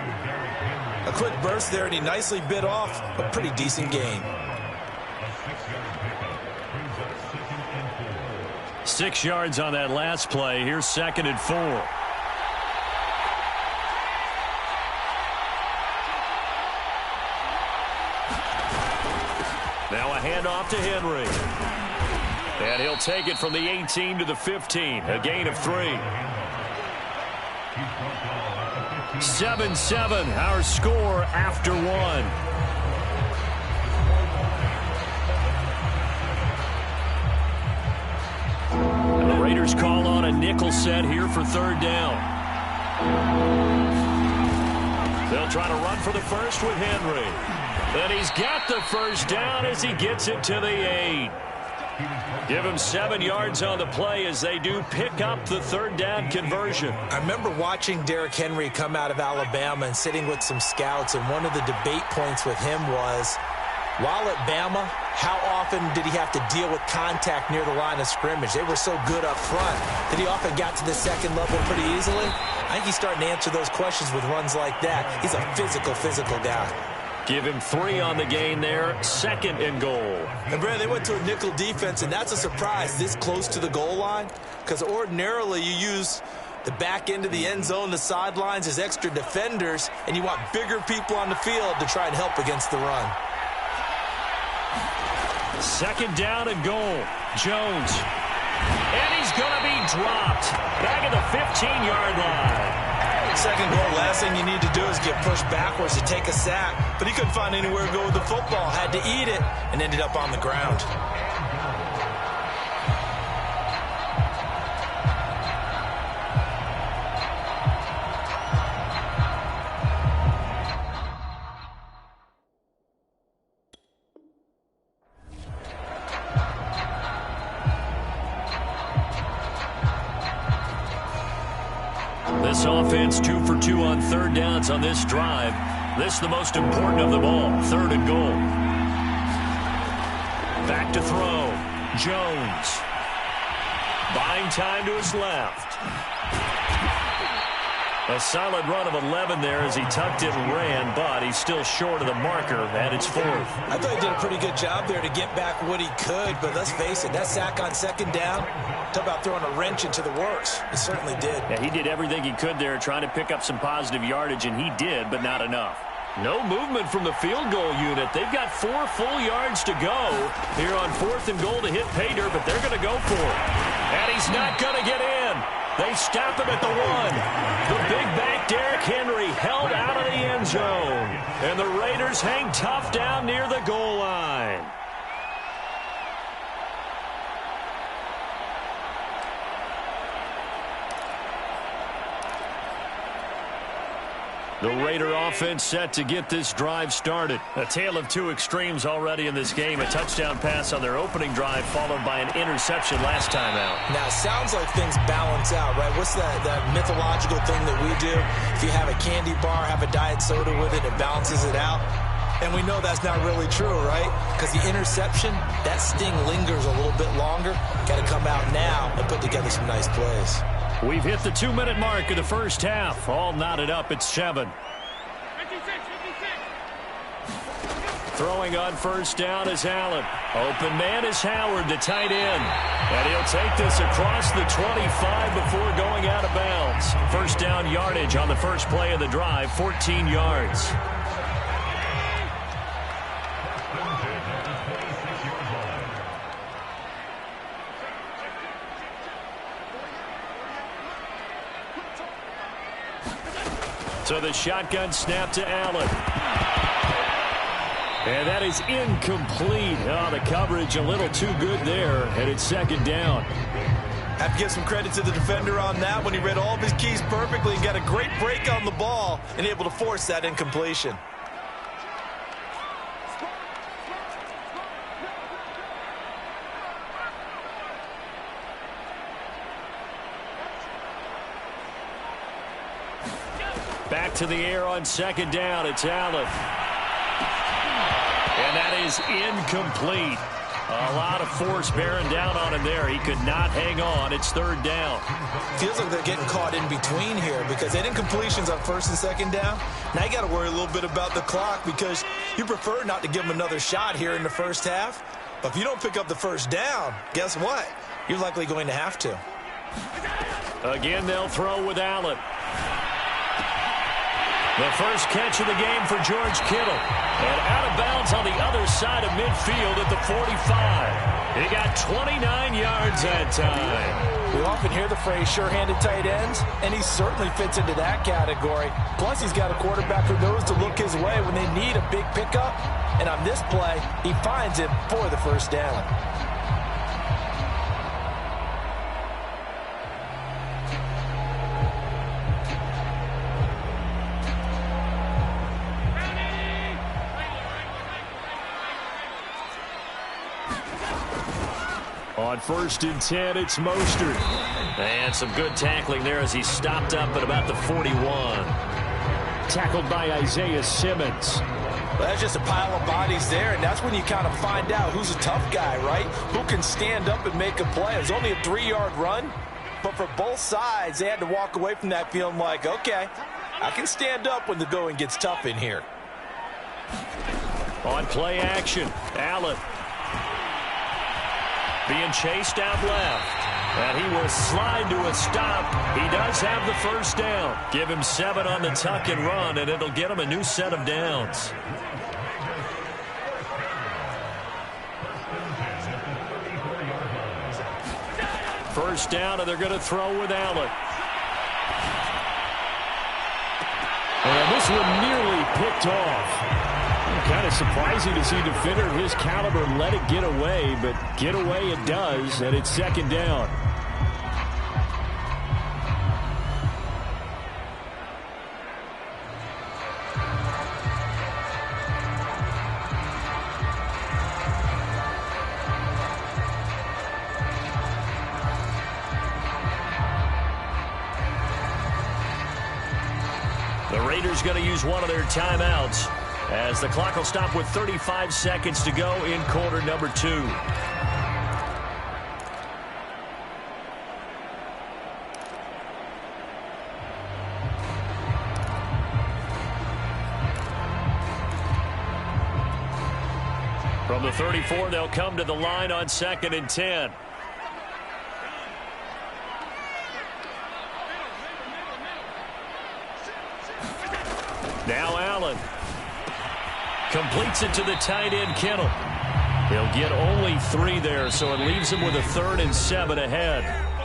Speaker 2: A quick burst there, and he nicely bit off a pretty decent gain.
Speaker 1: 6 yards on that last play. Here's 2nd and 4. Now a handoff to Henry. And he'll take it from the 18 to the 15. A gain of 3. 7-7, our score after 1. And the Raiders call on a nickel set here for 3rd down. They'll try to run for the first with Henry. And he's got the first down as he gets it to the 8. Give him 7 yards on the play as they do pick up the 3rd down conversion.
Speaker 2: I remember watching Derrick Henry come out of Alabama and sitting with some scouts, and one of the debate points with him was, while at Bama, how often did he have to deal with contact near the line of scrimmage? They were so good up front that he often got to the 2nd level pretty easily. I think he's starting to answer those questions with runs like that. He's a physical guy.
Speaker 1: Give him 3 on the gain there. 2nd and goal.
Speaker 2: And, Brad, they went to a nickel defense, and that's a surprise this close to the goal line, because ordinarily you use the back end of the end zone, the sidelines as extra defenders, and you want bigger people on the field to try and help against the run.
Speaker 1: 2nd down and goal. Jones. And
Speaker 3: going to be dropped. Back at the 15-yard line.
Speaker 2: Second goal, last thing you need to do is get pushed backwards to take a sack. But he couldn't find anywhere to go with the football. Had to eat it and ended up on the ground.
Speaker 3: This offense 2 for 2 on third downs on this drive. This is the most important of them all. Third and goal. Back to throw. Jones. Buying time to his left. A solid run of 11 there as he tucked it and ran, but he's still short of the marker, and it's fourth.
Speaker 2: I thought he did a pretty good job there to get back what he could, but let's face it, that sack on second down, talk about throwing a wrench into the works. It certainly did.
Speaker 3: Yeah, he did everything he could there trying to pick up some positive yardage, and he did, but not enough. No movement from the field goal unit. They've got 4 full yards to go here on fourth and goal to hit pay dirt, but they're going to go for it. And he's not going to get in. They stop him at the 1. The big back Derrick Henry held out of the end zone. And the Raiders hang tough down near the goal line. The Raider offense set to get this drive started. A tale of two extremes already in this game. A touchdown pass on their opening drive followed by an interception last time out.
Speaker 2: Now, it sounds like things balance out, right? What's that mythological thing that we do? If you have a candy bar, have a diet soda with it, it balances it out. And we know that's not really true, right? Because the interception, that sting lingers a little bit longer. Got to come out now and put together some nice plays.
Speaker 3: We've hit the 2-minute mark of the first half. All knotted up at 7.
Speaker 5: 56.
Speaker 3: Throwing on first down is Allen. Open man is Howard, the tight end. And he'll take this across the 25 before going out of bounds. First down yardage on the first play of the drive, 14 yards. So the shotgun snap to Allen. And that is incomplete. Oh, the coverage a little too good there, and it's second down.
Speaker 2: Have to give some credit to the defender on that when he read all of his keys perfectly and got a great break on the ball and able to force that incompletion.
Speaker 3: Back to the air on second down. It's Allen. And that is incomplete. A lot of force bearing down on him there. He could not hang on. It's third down.
Speaker 2: Feels like they're getting caught in between here because they had incompletions on first and second down. Now you got to worry a little bit about the clock because you prefer not to give them another shot here in the first half. But if you don't pick up the first down, guess what? You're likely going to have to.
Speaker 3: Again, they'll throw with Allen. The first catch of the game for George Kittle. And out of bounds on the other side of midfield at the 45. He got 29 yards that time.
Speaker 4: We often hear the phrase sure-handed tight ends, and he certainly fits into that category. Plus, he's got a quarterback who knows to look his way when they need a big pickup. And on this play, he finds it for the first down.
Speaker 3: On first and 10, it's Mostert. And some good tackling there as he stopped up at about the 41. Tackled by Isaiah Simmons.
Speaker 4: Well, that's just a pile of bodies there, and that's when you kind of find out who's a tough guy, right? Who can stand up and make a play. It was only a 3-yard run, but for both sides, they had to walk away from that feeling like, okay, I can stand up when the going gets tough in here.
Speaker 3: On play action, Allen. Being chased out left. And he will slide to a stop. He does have the first down. Give him 7 on the tuck and run, and it'll get him a new set of downs. First down, and they're going to throw with Allen. And this one nearly picked off. Kind of surprising to see a defender of his caliber let it get away, but get away it does, and it's second down. The Raiders going to use one of their timeouts, as the clock will stop with 35 seconds to go in quarter number 2. From the 34, they'll come to the line on 2nd and 10. Now Allen completes it to the tight end, Kittle. He'll get only 3 there, so it leaves him with a 3rd and 7 ahead.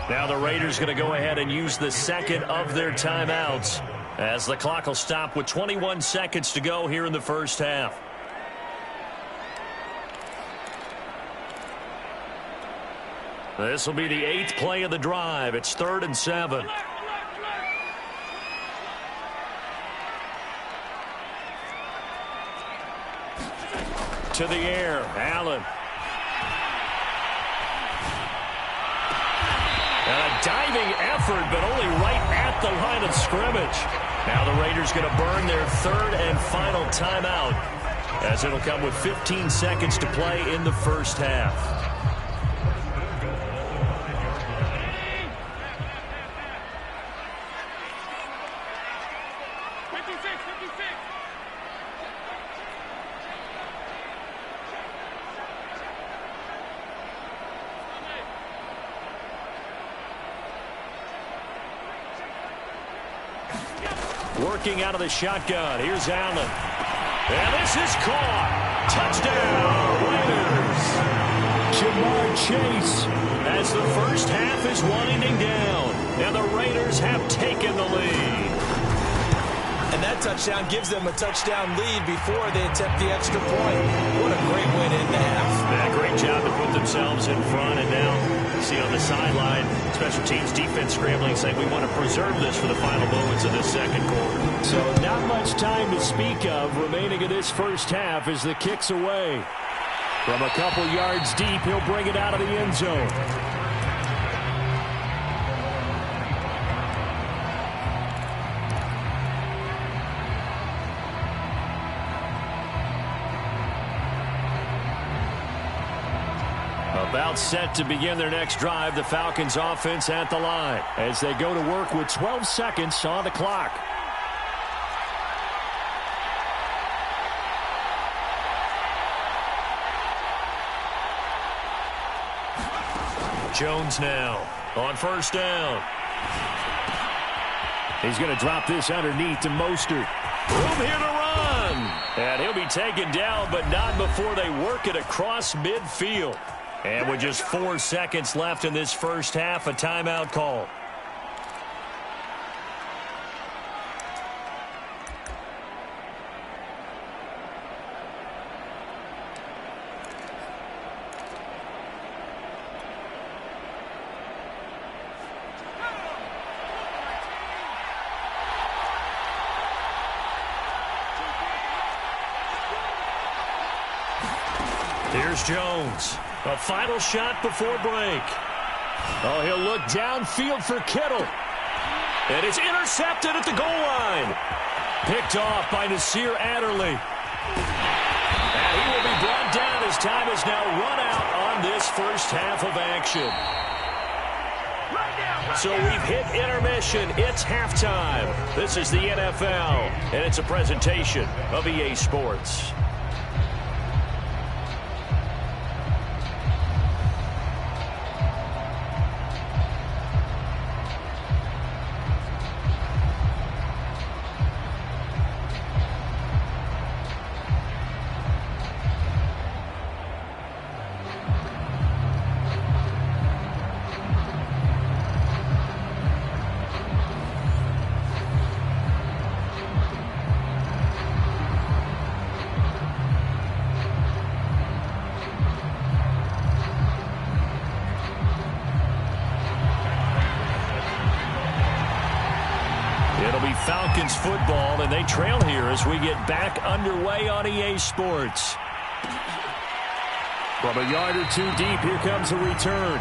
Speaker 3: Now the Raiders going to go ahead and use the second of their timeouts, as the clock will stop with 21 seconds to go here in the first half. This will be the 8th play of the drive. It's 3rd and 7. To the air, Allen. And a diving effort, but only right at the line of scrimmage. Now the Raiders going to burn their 3rd and final timeout, as it'll come with 15 seconds to play in the first half. Working out of the shotgun. Here's Allen. And this is caught. Touchdown, Raiders. Jamar Chase, as the first half is winding down, and the Raiders have taken the lead.
Speaker 2: And that touchdown gives them a touchdown lead before they attempt the extra point. What a great win in the half.
Speaker 3: Yeah, great job to put themselves in front, and now see on the sideline, special teams defense scrambling, saying we want to preserve this for the final moments of this second quarter. So not much time to speak of remaining in this first half as the kick's away. From a couple yards deep, he'll bring it out of the end zone. About set to begin their next drive, the Falcons offense at the line as they go to work with 12 seconds on the clock. Jones now on first down. He's going to drop this underneath to Mostert. Room here to run. And he'll be taken down, but not before they work it across midfield. And with just 4 seconds left in this first half, a timeout call. Here's Jones. A final shot before break. Oh, he'll look downfield for Kittle. And it's intercepted at the goal line. Picked off by Nasir Adderley. And he will be brought down as time is now run out on this first half of action. So we've hit intermission. It's halftime. This is the NFL, and it's a presentation of EA Sports.
Speaker 1: It'll be Falcons football, and they trail here as we get back underway on EA Sports. From a yard or two deep, here comes a return.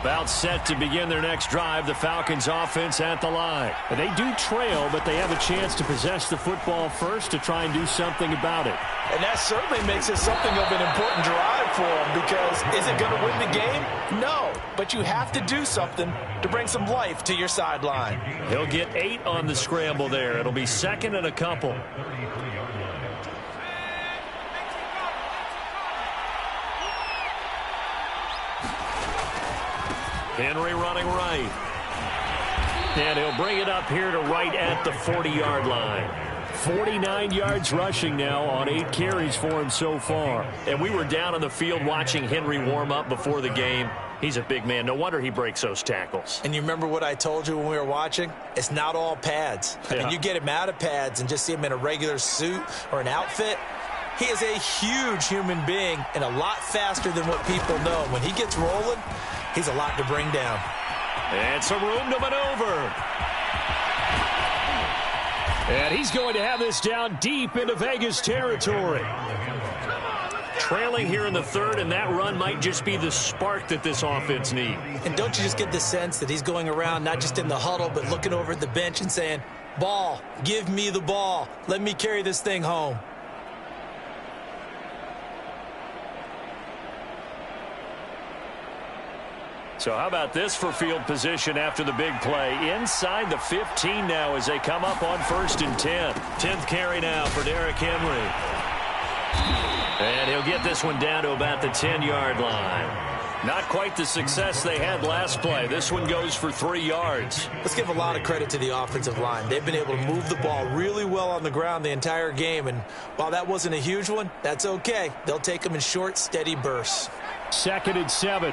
Speaker 1: About set to begin their next drive, the Falcons offense at the line. And they do trail, but they have a chance to possess the football first to try and do something about it.
Speaker 4: And that certainly makes it something of an important drive for them, because is it going to win the game? No, but you have to do something to bring some life to your sideline.
Speaker 1: He'll get 8 on the scramble there. It'll be second and a couple. Henry running right. And he'll bring it up here to right at the 40-yard line. 49 yards rushing now on 8 carries for him so far. And we were down on the field watching Henry warm up before the game. He's a big man. No wonder he breaks those tackles.
Speaker 4: And you remember what I told you when we were watching? It's not all pads. I mean, you get him out of pads and just see him in a regular suit or an outfit. He is a huge human being and a lot faster than what people know. When he gets rolling, he's a lot to bring down.
Speaker 1: And some room to maneuver. And he's going to have this down deep into Vegas territory. Trailing here in the third, and that run might just be the spark that this offense needs.
Speaker 4: And don't you just get the sense that he's going around not just in the huddle, but looking over at the bench and saying, ball, give me the ball. Let me carry this thing home.
Speaker 1: So how about this for field position after the big play? Inside the 15 now as they come up on 1st and 10. 10th carry now for Derrick Henry. And he'll get this one down to about the 10-yard line. Not quite the success they had last play. This one goes for 3 yards.
Speaker 4: Let's give a lot of credit to the offensive line. They've been able to move the ball really well on the ground the entire game. And while that wasn't a huge one, that's okay. They'll take them in short, steady bursts.
Speaker 1: 2nd and 7.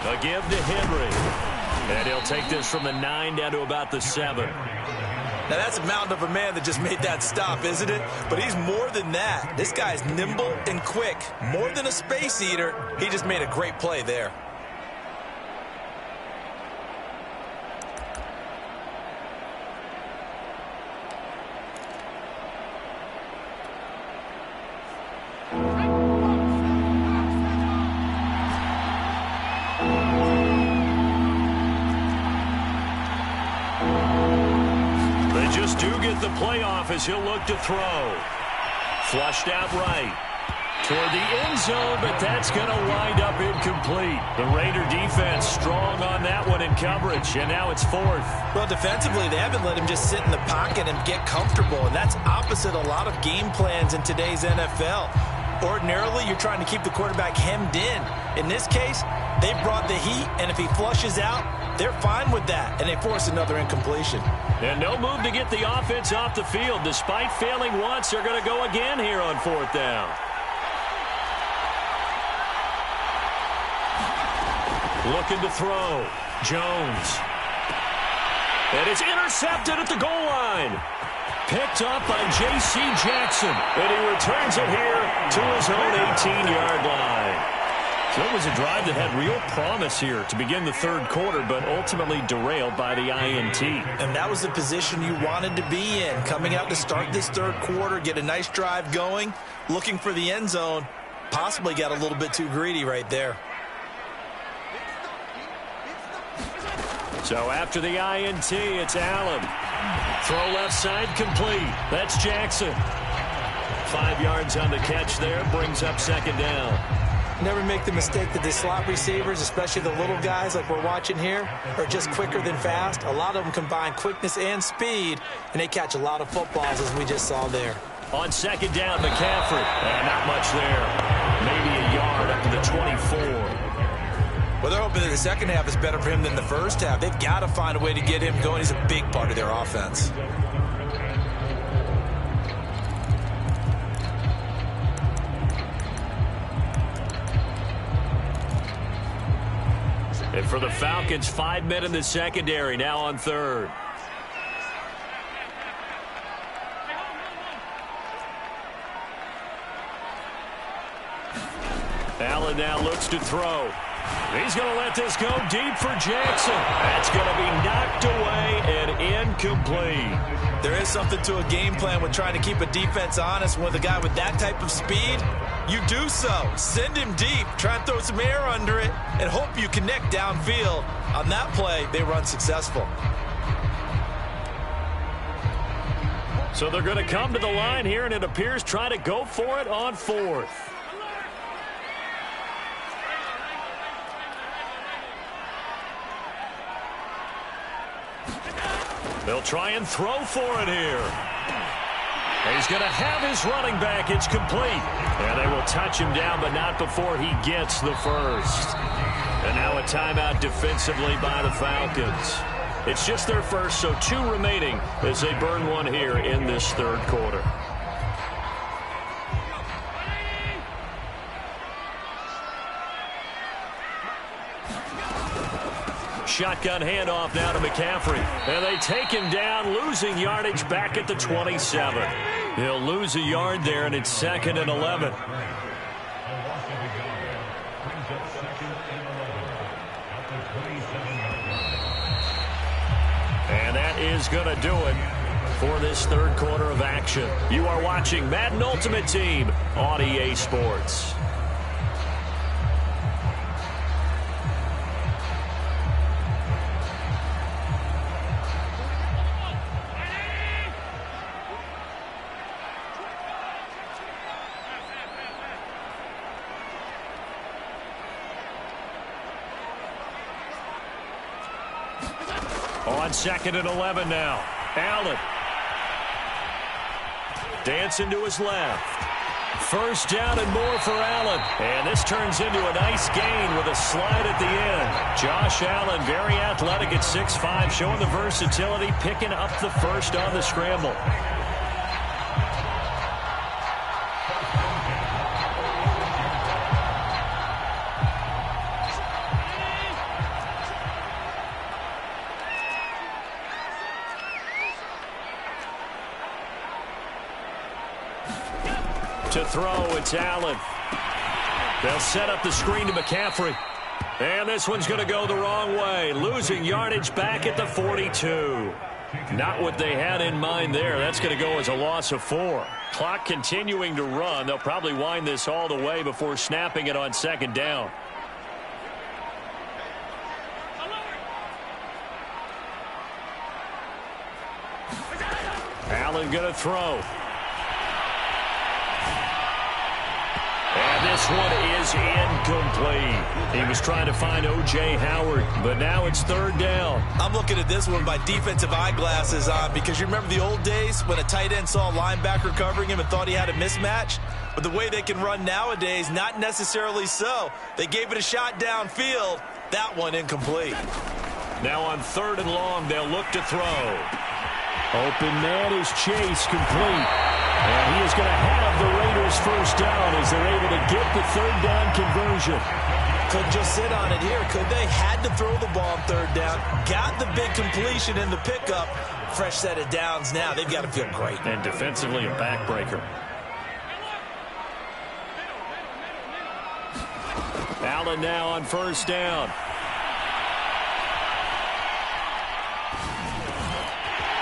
Speaker 1: A give to Henry. And he'll take this from the 9 down to about the 7.
Speaker 4: Now, that's a mountain of a man that just made that stop, isn't it? But he's more than that. This guy's nimble and quick. More than a space eater, he just made a great play there.
Speaker 1: The playoff as he'll look to throw. Flushed out right. Toward the end zone, but that's going to wind up incomplete. The Raider defense strong on that one in coverage, and now it's 4th.
Speaker 4: Well, defensively, they haven't let him just sit in the pocket and get comfortable, and that's opposite a lot of game plans in today's NFL. Ordinarily, you're trying to keep the quarterback hemmed in. In this case, they brought the heat, and if he flushes out, they're fine with that, and they force another incompletion.
Speaker 1: And no move to get the offense off the field. Despite failing once, they're going to go again here on 4th down. Looking to throw. Jones. And it's intercepted at the goal line. Picked up by J.C. Jackson. And he returns it here to his own 18-yard line. So it was a drive that had real promise here to begin the third quarter, but ultimately derailed by the INT.
Speaker 4: And that was the position you wanted to be in. Coming out to start this third quarter, get a nice drive going, looking for the end zone. Possibly got a little bit too greedy right there.
Speaker 1: So after the INT, it's Allen. Throw left side complete. That's Jackson. 5 yards on the catch there, brings up 2nd down.
Speaker 4: Never make the mistake that the slot receivers, especially the little guys like we're watching here, are just quicker than fast. A lot of them combine quickness and speed, and they catch a lot of footballs, as we just saw there.
Speaker 1: On 2nd down, McCaffrey. Not much there. Maybe a yard up to the 24.
Speaker 4: Well, they're hoping that the second half is better for him than the first half. They've got to find a way to get him going. He's a big part of their offense.
Speaker 1: And for the Falcons, 5 men in the secondary, now on third. Allen now looks to throw. He's going to let this go deep for Jackson. That's going to be knocked away and incomplete.
Speaker 4: There is something to a game plan with trying to keep a defense honest. With a guy with that type of speed, you do so. Send him deep, try and throw some air under it, and hope you connect downfield. On that play, they were unsuccessful.
Speaker 1: So they're going to come to the line here, and it appears try to go for it on fourth. They'll try and throw for it here. He's going to have his running back. It's complete. And they will touch him down, but not before he gets the first. And now a timeout defensively by the Falcons. It's just their first, so 2 remaining as they burn one here in this third quarter. Shotgun handoff now to McCaffrey. And they take him down, losing yardage back at the 27. He'll lose a yard there, and it's 2nd and 11. And that is going to do it for this third quarter of action. You are watching Madden Ultimate Team on EA Sports. On 2nd and 11 now. Allen. Dancing to his left. First down and more for Allen. And this turns into a nice gain with a slide at the end. Josh Allen, very athletic at 6'5", showing the versatility, picking up the first on the scramble. To throw, it's Allen. They'll set up the screen to McCaffrey. And this one's going to go the wrong way. Losing yardage back at the 42. Not what they had in mind there. That's going to go as a loss of 4. Clock continuing to run. They'll probably wind this all the way before snapping it on 2nd down. Allen going to throw. And this one is incomplete. He was trying to find O.J. Howard, but now it's 3rd down.
Speaker 4: I'm looking at this one by defensive eyeglasses on, because you remember the old days when a tight end saw a linebacker covering him and thought he had a mismatch? But the way they can run nowadays, not necessarily so. They gave it a shot downfield. That one incomplete.
Speaker 1: Now on 3rd and long, they'll look to throw. Open man is Chase, complete. And he is going to have the Raiders first down as they're able to get the 3rd down conversion.
Speaker 4: Couldn't just sit on it here, could they? Had to throw the ball on 3rd down. Got the big completion in the pickup. Fresh set of downs now. They've got to feel great.
Speaker 1: And defensively a backbreaker. Allen now on 1st down.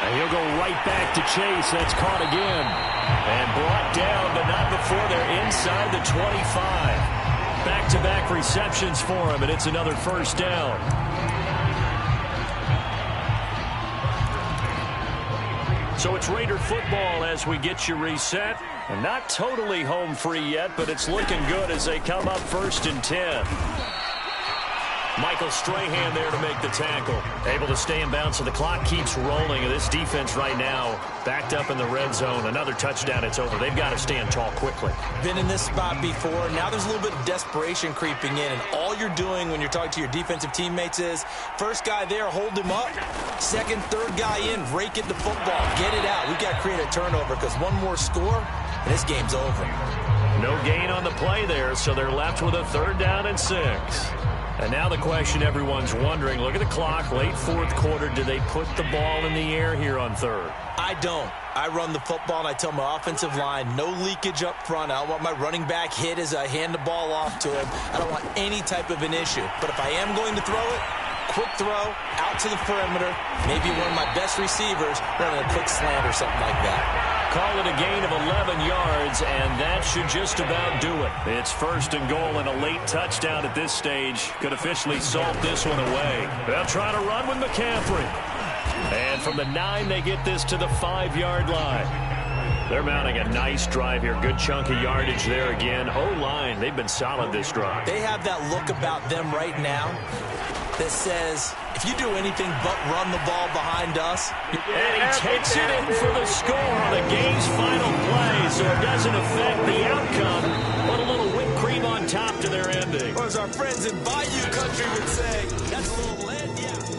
Speaker 1: And he'll go right back to Chase. That's caught again. And brought down, but not before they're inside the 25. Back-to-back receptions for him, and it's another 1st down. So it's Raider football as we get you reset. And not totally home free yet, but it's looking good as they come up 1st and 10. Michael Strahan there to make the tackle. Able to stay in bounds, so the clock keeps rolling. And this defense right now backed up in the red zone. Another touchdown, it's over. They've got to stand tall quickly.
Speaker 4: Been in this spot before. Now there's a little bit of desperation creeping in. And all you're doing when you're talking to your defensive teammates is, first guy there, hold him up. Second, third guy in, rake it the football. Get it out. We've got to create a turnover because one more score, and this game's over.
Speaker 1: No gain on the play there, so they're left with a 3rd down and 6. And now the question everyone's wondering, look at the clock, late fourth quarter, do they put the ball in the air here on third?
Speaker 2: I don't. I run the football, and I tell my offensive line, no leakage up front. I don't want my running back hit as I hand the ball off to him. I don't want any type of an issue. But if I am going to throw it, quick throw, out to the perimeter, maybe one of my best receivers running a quick slant or something like that.
Speaker 1: Call it a gain of 11 yards, and that should just about do it. It's first and goal, and a late touchdown at this stage could officially salt this one away. They'll try to run with McCaffrey. And from the 9, they get this to the 5-yard line. They're mounting a nice drive here. Good chunk of yardage there again. O-line, they've been solid this drive.
Speaker 2: They have that look about them right now that says, if you do anything but run the ball behind us.
Speaker 1: And he takes it in for the score on the game's final play, so it doesn't affect the outcome. Put a little whipped cream on top to their ending.
Speaker 2: Or as our friends in Bayou Country would say, that's a little lead, yeah.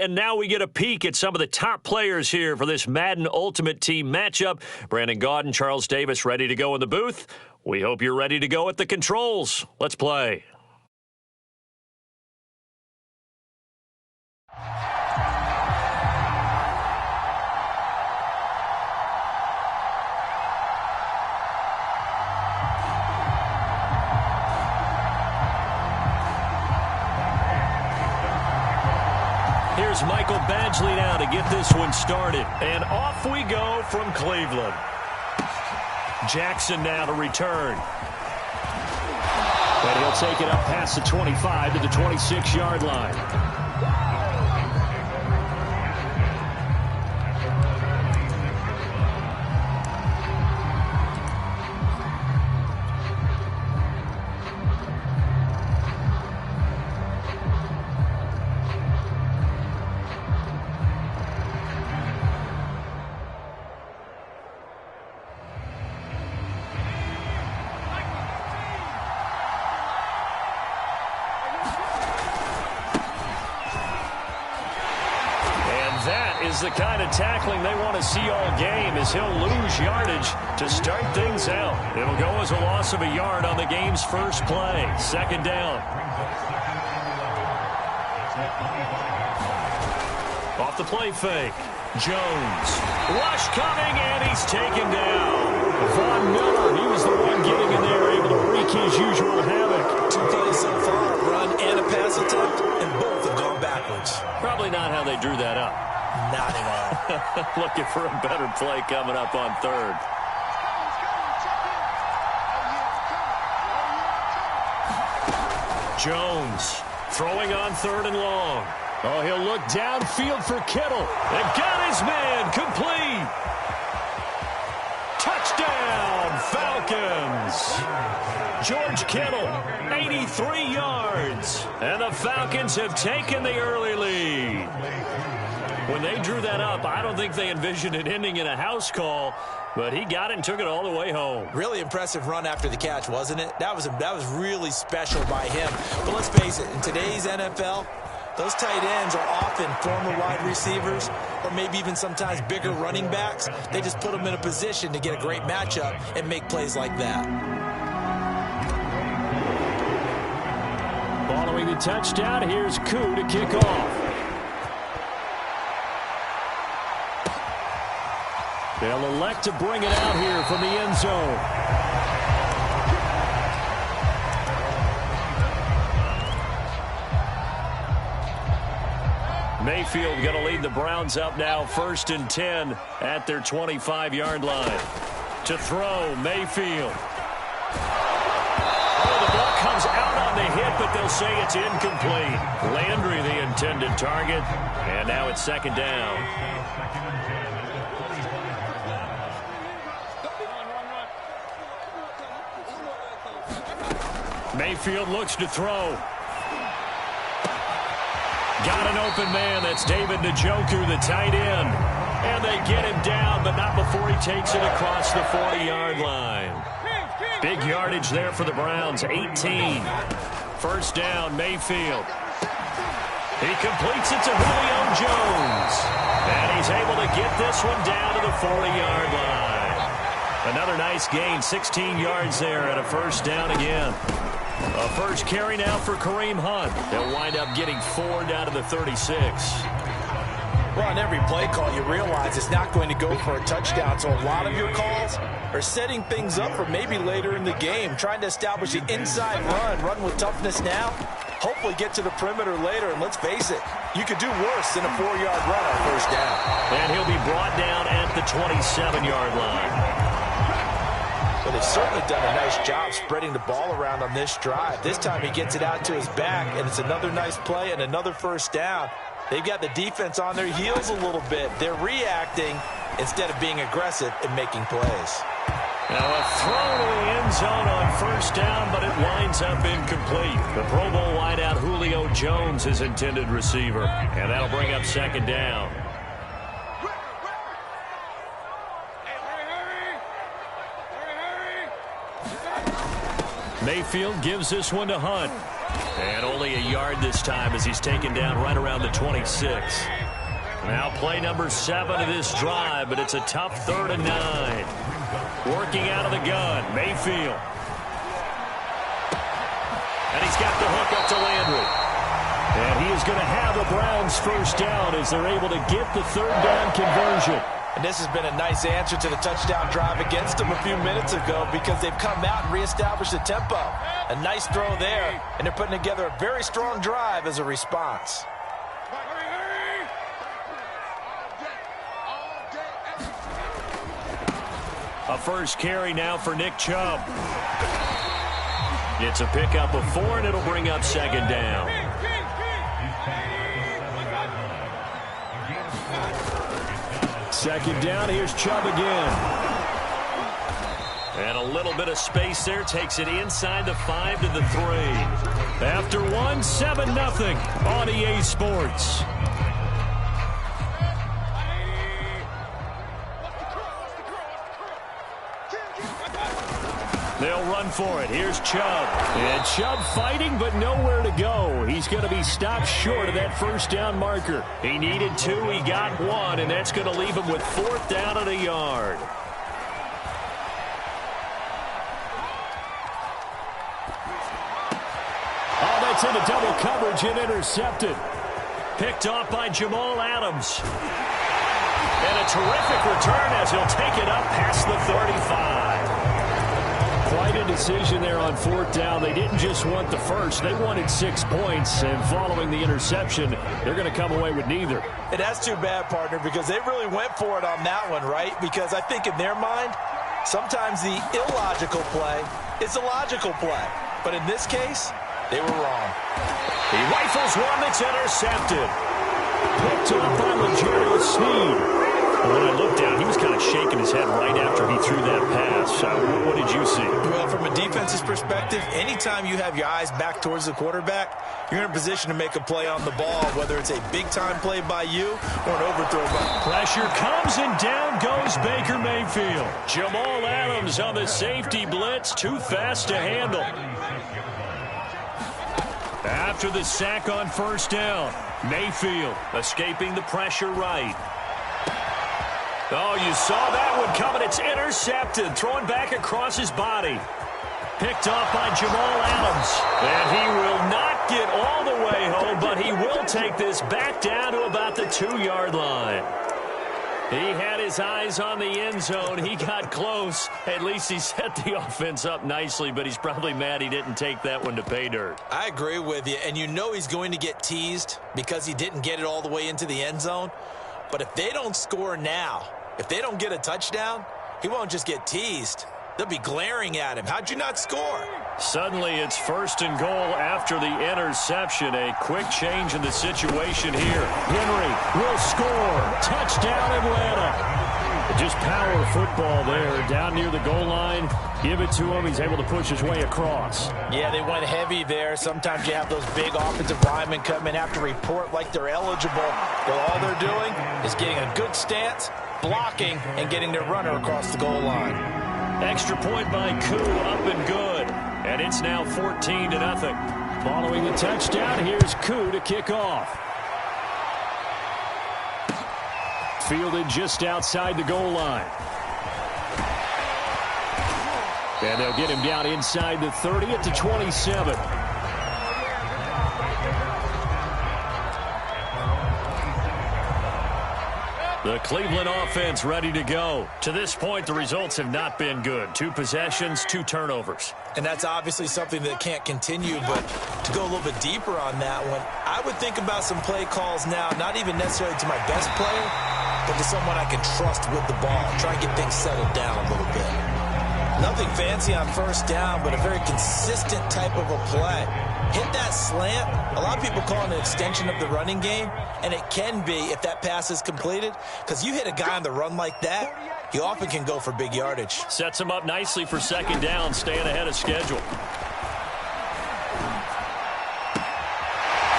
Speaker 1: and now we get a peek at some of the top players here for this Madden Ultimate Team matchup. Brandon Gaudin, Charles Davis ready to go in the booth. We hope you're ready to go at the controls. Let's play. Here's Michael Badgley now to get this one started. And off we go from Cleveland. Jackson now to return. And he'll take it up past the 25 to the 26-yard line. The kind of tackling they want to see all game as he'll lose yardage to start things out. It'll go as a loss of a yard on the game's first play. Second down. Off the play fake. Jones. Rush coming, and he's taken down. Von Miller, he was the one getting in there, able to wreak his usual havoc.
Speaker 2: 2 plays so far, a run and a pass attempt, and both have gone backwards.
Speaker 1: Probably not how they drew that up.
Speaker 2: Not at all.
Speaker 1: Looking for a better play coming up on third. Jones throwing on third and long. Oh, he'll look downfield for Kittle. And got his man complete. Touchdown, Falcons. George Kittle, 83 yards. And the Falcons have taken the early lead. When they drew that up, I don't think they envisioned it ending in a house call, but he got it and took it all the way home.
Speaker 2: Really impressive run after the catch, wasn't it? That was really special by him. But let's face it, in today's NFL, those tight ends are often former wide receivers or maybe even sometimes bigger running backs. They just put them in a position to get a great matchup and make plays like that.
Speaker 1: Following the touchdown, here's Koo to kick off. They'll elect to bring it out here from the end zone. Mayfield going to lead the Browns up now, 1st and 10 at their 25-yard line. To throw, Mayfield. Oh, the ball comes out on the hit, but they'll say it's incomplete. Landry, the intended target, and now it's 2nd down. Mayfield looks to throw. Got an open man. That's David Njoku, the tight end. And they get him down, but not before he takes it across the 40-yard line. Big yardage there for the Browns, 18. 1st down, Mayfield. He completes it to Julio Jones. And he's able to get this one down to the 40-yard line. Another nice gain, 16 yards there and a 1st down again. A first carry now for Kareem Hunt. They'll wind up getting 4 down to the 36.
Speaker 4: Well, on every play call, you realize it's not going to go for a touchdown, so a lot of your calls are setting things up for maybe later in the game, trying to establish the inside run with toughness now, hopefully get to the perimeter later, and let's face it, you could do worse than a 4-yard run on 1st down.
Speaker 1: And he'll be brought down at the 27-yard line.
Speaker 4: Well, they've certainly done a nice job spreading the ball around on this drive. This time he gets it out to his back, and it's another nice play and another 1st down. They've got the defense on their heels a little bit. They're reacting instead of being aggressive and making plays.
Speaker 1: Now a throw to the end zone on 1st down, but it winds up incomplete. The Pro Bowl wideout Julio Jones is intended receiver, and that'll bring up 2nd down. Mayfield gives this one to Hunt. And only a yard this time as he's taken down right around the 26. Now play number 7 of this drive, but it's a tough 3rd and 9. Working out of the gun, Mayfield. And he's got the hook up to Landry. And he is going to have the Browns first down as they're able to get the 3rd down conversion.
Speaker 4: And this has been a nice answer to the touchdown drive against them a few minutes ago because they've come out and reestablished the tempo. A nice throw there, and they're putting together a very strong drive as a response.
Speaker 1: A first carry now for Nick Chubb. It's a pickup of 4, and it'll bring up 2nd down.
Speaker 3: Second down, here's Chubb again.
Speaker 1: And a little bit of space there takes it inside the 5 to the 3. After 1, 7-0 on EA Sports. They'll run for it. Here's Chubb. And Chubb fighting, but nowhere to go. He's going to be stopped short of that first down marker. He needed 2, he got 1, and that's going to leave him with 4th down and a yard.
Speaker 3: Oh, that's into double coverage and intercepted.
Speaker 1: Picked off by Jamal Adams. And a terrific return as he'll take it up past the 35.
Speaker 3: Quite a decision there on 4th down. They didn't just want the first. They wanted 6 points. And following the interception, they're going to come away with neither.
Speaker 4: And that's too bad, partner, because they really went for it on that one, right? Because I think in their mind, sometimes the illogical play is a logical play. But in this case, they were wrong.
Speaker 1: He rifles one that's intercepted.
Speaker 3: Picked up by L'Jarius Sneed.
Speaker 1: When I looked down, he was kind of shaking his head right after he threw that pass. What did you see?
Speaker 4: Well, from a defense's perspective, anytime you have your eyes back towards the quarterback, you're in a position to make a play on the ball, whether it's a big-time play by you or an overthrow by...
Speaker 1: Pressure comes, and down goes Baker Mayfield. Jamal Adams on the safety blitz, too fast to handle. After the sack on 1st down, Mayfield escaping the pressure right. Oh, you saw that one coming. It's intercepted. Thrown back across his body. Picked off by Jamal Adams. And he will not get all the way home, but he will take this back down to about the 2-yard line. He had his eyes on the end zone. He got close. At least he set the offense up nicely, but he's probably mad he didn't take that one to pay dirt.
Speaker 4: I agree with you, and you know he's going to get teased because he didn't get it all the way into the end zone. But if they don't score now, if they don't get a touchdown, he won't just get teased. They'll be glaring at him. How'd you not score?
Speaker 1: Suddenly it's 1st and goal after the interception. A quick change in the situation here.
Speaker 3: Henry will score. Touchdown, Atlanta.
Speaker 1: Just power football there. Down near the goal line. Give it to him. He's able to push his way across.
Speaker 4: Yeah, they went heavy there. Sometimes you have those big offensive linemen come in, have to report like they're eligible. Well, all they're doing is getting a good stance, blocking, and getting their runner across the goal line.
Speaker 1: Extra point by Koo, up and good. And it's now 14-0.
Speaker 3: Following the touchdown, here's Koo to kick off. Fielded just outside the goal line. And they'll get him down inside the 30 at the 27.
Speaker 1: The Cleveland offense ready to go. To this point, the results have not been good. 2 possessions, 2 turnovers.
Speaker 4: And that's obviously something that can't continue, but to go a little bit deeper on that one, I would think about some play calls now, not even necessarily to my best player, but to someone I can trust with the ball. Try and get things settled down a little bit. Nothing fancy on 1st down, but a very consistent type of a play. Hit that slant. A lot of people call it an extension of the running game, and it can be if that pass is completed, because you hit a guy on the run like that, you often can go for big yardage.
Speaker 1: Sets him up nicely for 2nd down, staying ahead of schedule.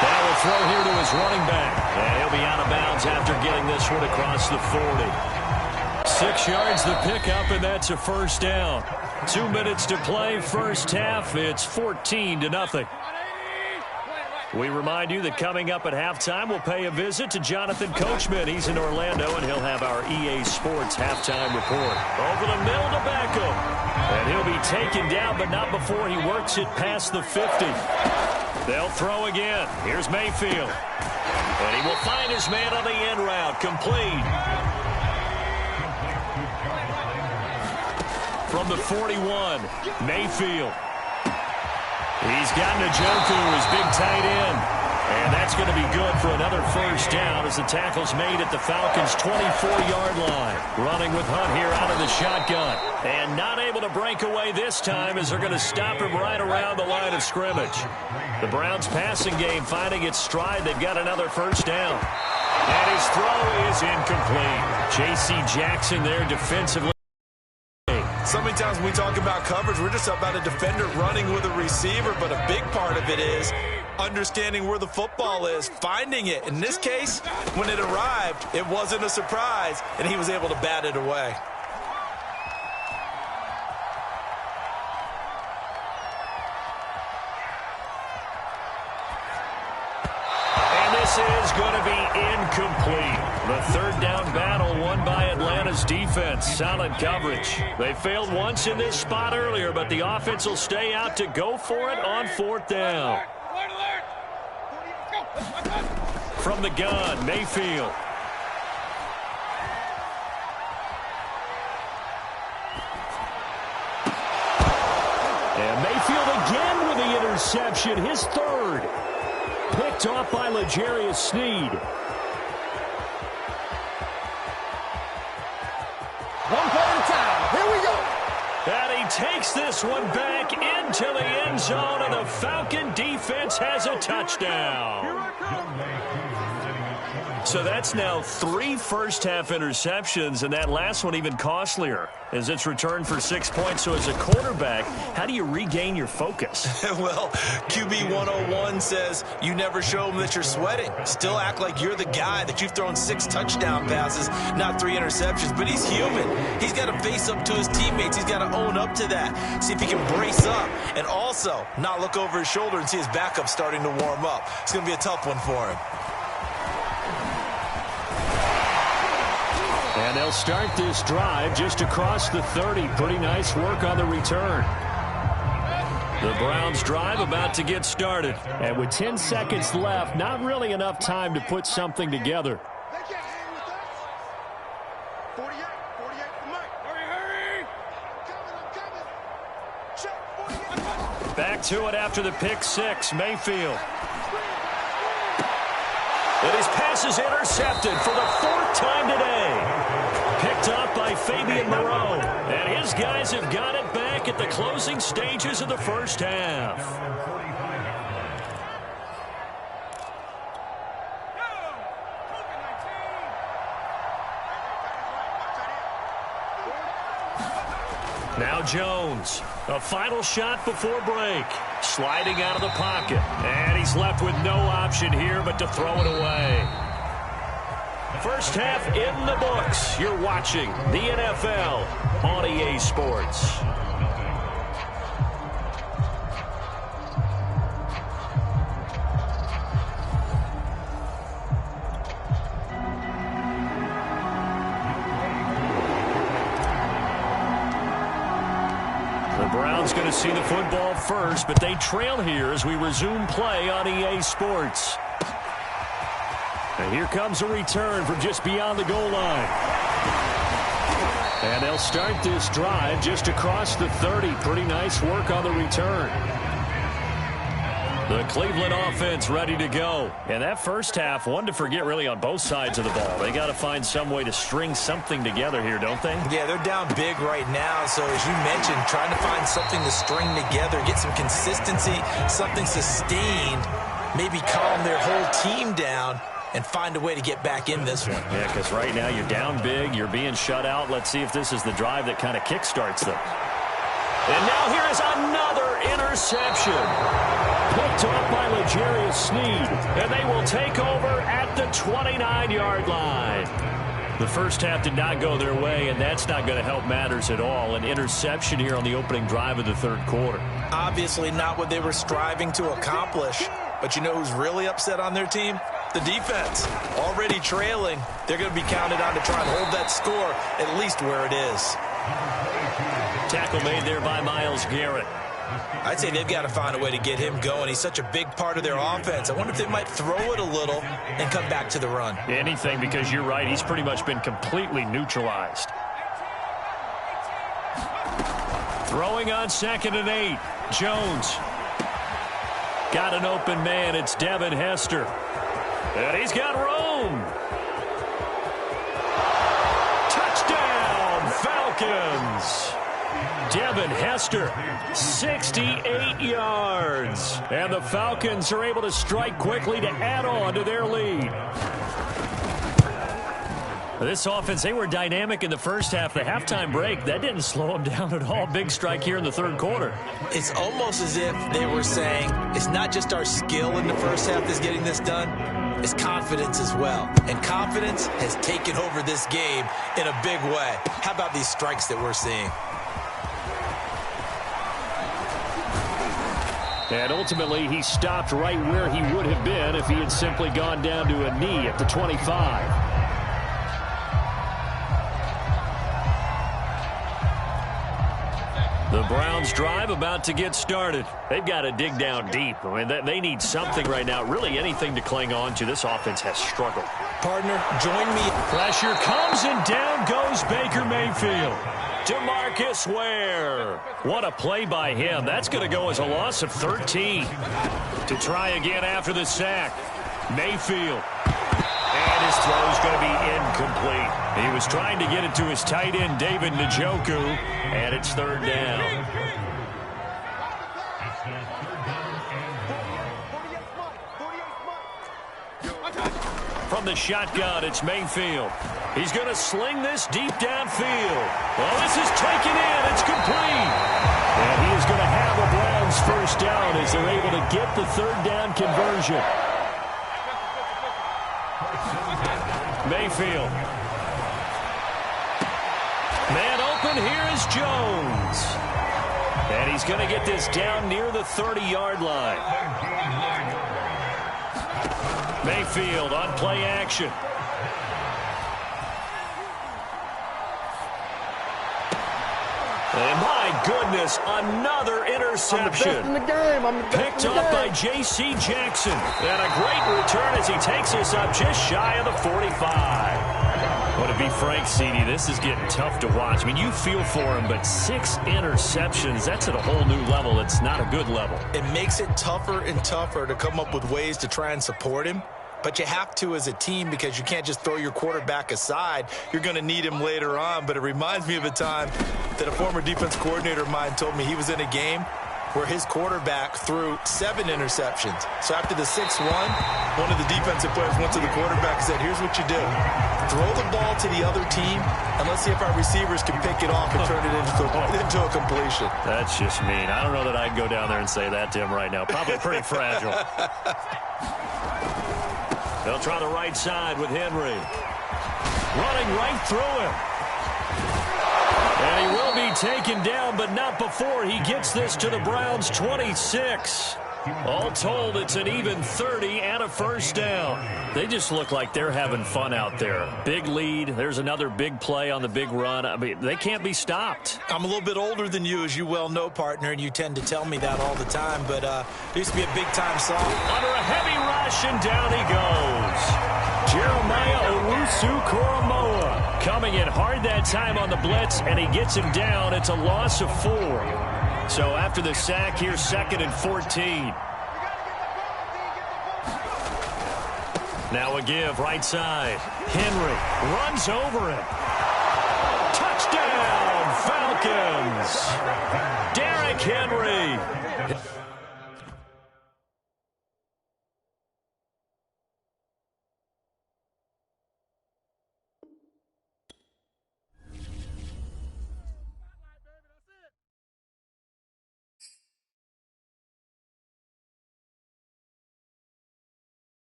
Speaker 1: Now a throw here to his running back, and he'll be out of bounds after getting this one across the 40. 6 yards the pickup, and that's a first down. 2 minutes to play, first half. It's 14-0. We remind you that coming up at halftime, we'll pay a visit to Jonathan Coachman. He's in Orlando, and he'll have our EA Sports halftime report. Over the middle to Beckham. And he'll be taken down, but not before he works it past the 50. They'll throw again. Here's Mayfield. And he will find his man on the end route. Complete. From the 41, Mayfield. He's got Njoku, his big tight end. And that's going to be good for another first down as the tackle's made at the Falcons' 24-yard line. Running with Hunt here out of the shotgun. And not able to break away this time as they're going to stop him right around the line of scrimmage. The Browns' passing game finding its stride. They've got another first down. And his throw is incomplete. J.C. Jackson there defensively.
Speaker 2: So many times when we talk about coverage, we're just about a defender running with a receiver, but a big part of it is understanding where the football is, finding it. In this case, when it arrived, it wasn't a surprise, and he was able to bat it away.
Speaker 1: This is going to be incomplete. The third down battle won by Atlanta's defense. Solid coverage. They failed once in this spot earlier, but the offense will stay out to go for it on fourth down. From the gun, Mayfield. And Mayfield again with the interception, his third. Picked off by L'Jarius Sneed.
Speaker 5: 1 play at a time. Here we go.
Speaker 1: And he takes this one back into the end zone, and the Falcon defense has a touchdown.
Speaker 5: Here I come.
Speaker 1: So that's now 3 first-half interceptions, and that last one even costlier as it's returned for 6 points. So as a quarterback, how do you regain your focus?
Speaker 2: Well, QB 101 says you never show them that you're sweating. Still act like you're the guy, that you've thrown 6 touchdown passes, not 3 interceptions. But he's human. He's got to face up to his teammates. He's got to own up to that. See if he can brace up and also not look over his shoulder and see his backup starting to warm up. It's going to be a tough one for him.
Speaker 1: And they'll start this drive just across the 30. Pretty nice work on the return. The Browns drive about to get started. And with 10 seconds left, not really enough time to put something together.
Speaker 5: They can't hang with us. 48 for Mike. Hurry. I'm coming. Check, 48.
Speaker 1: Back to it after the pick 6, Mayfield. And his pass is intercepted for the 4th time today. Picked up by Fabian Moreau. And his guys have got it back at the closing stages of the first half. Now Jones. A final shot before break. Sliding out of the pocket. And he's left with no option here but to throw it away. First half in the books. You're watching the NFL on EA Sports. The Browns going to see the football first, but they trail here as we resume play on EA Sports. And here comes a return from just beyond the goal line. And they'll start this drive just across the 30. Pretty nice work on the return. The Cleveland offense ready to go. And that first half, one to forget really on both sides of the ball. They got to find some way to string something together here, don't they?
Speaker 2: Yeah, they're down big right now. So as you mentioned, trying to find something to string together, get some consistency, something sustained, maybe calm their whole team down and find a way to get back in this one.
Speaker 1: Yeah, because right now you're down big, you're being shut out. Let's see if this is the drive that kind of kickstarts them. And now here is another interception. Picked off by L'Jarius Sneed. And they will take over at the 29-yard line.
Speaker 3: The first half did not go their way, and that's not going to help matters at all. An interception here on the opening drive of the third quarter.
Speaker 2: Obviously not what they were striving to accomplish. But you know who's really upset on their team? The defense. Already trailing. They're going to be counted on to try and hold that score at least where it is.
Speaker 3: Tackle made there by Myles Garrett.
Speaker 2: I'd say they've got to find a way to get him going. He's such a big part of their offense. I wonder if they might throw it a little and come back to the run.
Speaker 3: Anything, because you're right. He's pretty much been completely neutralized. Throwing on 2nd and 8. Jones. Got an open man. It's Devin Hester. And he's got room. Touchdown, Falcons. Devin Hester, 68 yards. And the Falcons are able to strike quickly to add on to their lead. This offense, they were dynamic in the first half. The halftime break, that didn't slow them down at all. Big strike here in the third quarter.
Speaker 2: It's almost as if they were saying, it's not just our skill in the first half that's getting this done, it's confidence as well. And confidence has taken over this game in a big way. How about these strikes that we're seeing?
Speaker 3: And ultimately, he stopped right where he would have been if he had simply gone down to a knee at the 25. The Browns drive about to get started. They've got to dig down deep. I mean, they need something right now, really anything to cling on to. This offense has struggled.
Speaker 2: Partner, join me.
Speaker 3: Pressure comes and down goes Baker Mayfield. DeMarcus Ware. What a play by him. That's going to go as a loss of 13. To try again after the sack. Mayfield. And his throw is going to be incomplete. He was trying to get it to his tight end, David Njoku, and it's 3rd down. From the shotgun, it's Mayfield. He's going to sling this deep downfield. Well, this is taken in. It's complete. And he is going to have a Browns first down as they're able to get the 3rd down conversion. Mayfield. Man open, here is Jones. And he's going to get this down near the 30-yard line. Mayfield on play action. And my goodness, another interception.
Speaker 5: I'm the best in the game. I'm the best
Speaker 3: Picked
Speaker 5: in the
Speaker 3: up by
Speaker 5: game.
Speaker 3: J.C. Jackson. And a great return as he takes us up just shy of the 45. Well, to be frank, CD, this is getting tough to watch. I mean, you feel for him, but 6 interceptions, that's at a whole new level. It's not a good level.
Speaker 2: It makes it tougher and tougher to come up with ways to try and support him. But you have to as a team because you can't just throw your quarterback aside. You're going to need him later on. But it reminds me of a time that a former defense coordinator of mine told me he was in a game where his quarterback threw 7 interceptions. So after the 6th one of the defensive players went to the quarterback and said, here's what you do. Throw the ball to the other team, and let's see if our receivers can pick it off and turn it into a completion.
Speaker 3: That's just mean. I don't know that I'd go down there and say that to him right now. Probably pretty fragile. They'll try the right side with Henry. Running right through him. And he will be taken down, but not before he gets this to the Browns' 26. All told, it's an even 30 and a first down. They just look like they're having fun out there. Big lead. There's another big play on the big run. I mean, they can't be stopped.
Speaker 2: I'm a little bit older than you, as you well know, partner, and you tend to tell me that all the time, but there used to be a big-time song.
Speaker 3: Under a heavy rush, and down he goes. Jeremiah Owusu-Koramoah coming in hard that time on the blitz, and he gets him down. It's a loss of 4. So after the sack, here's 2nd and 14. Now a give, right side. Henry runs over him. Touchdown, Falcons. Derrick Henry.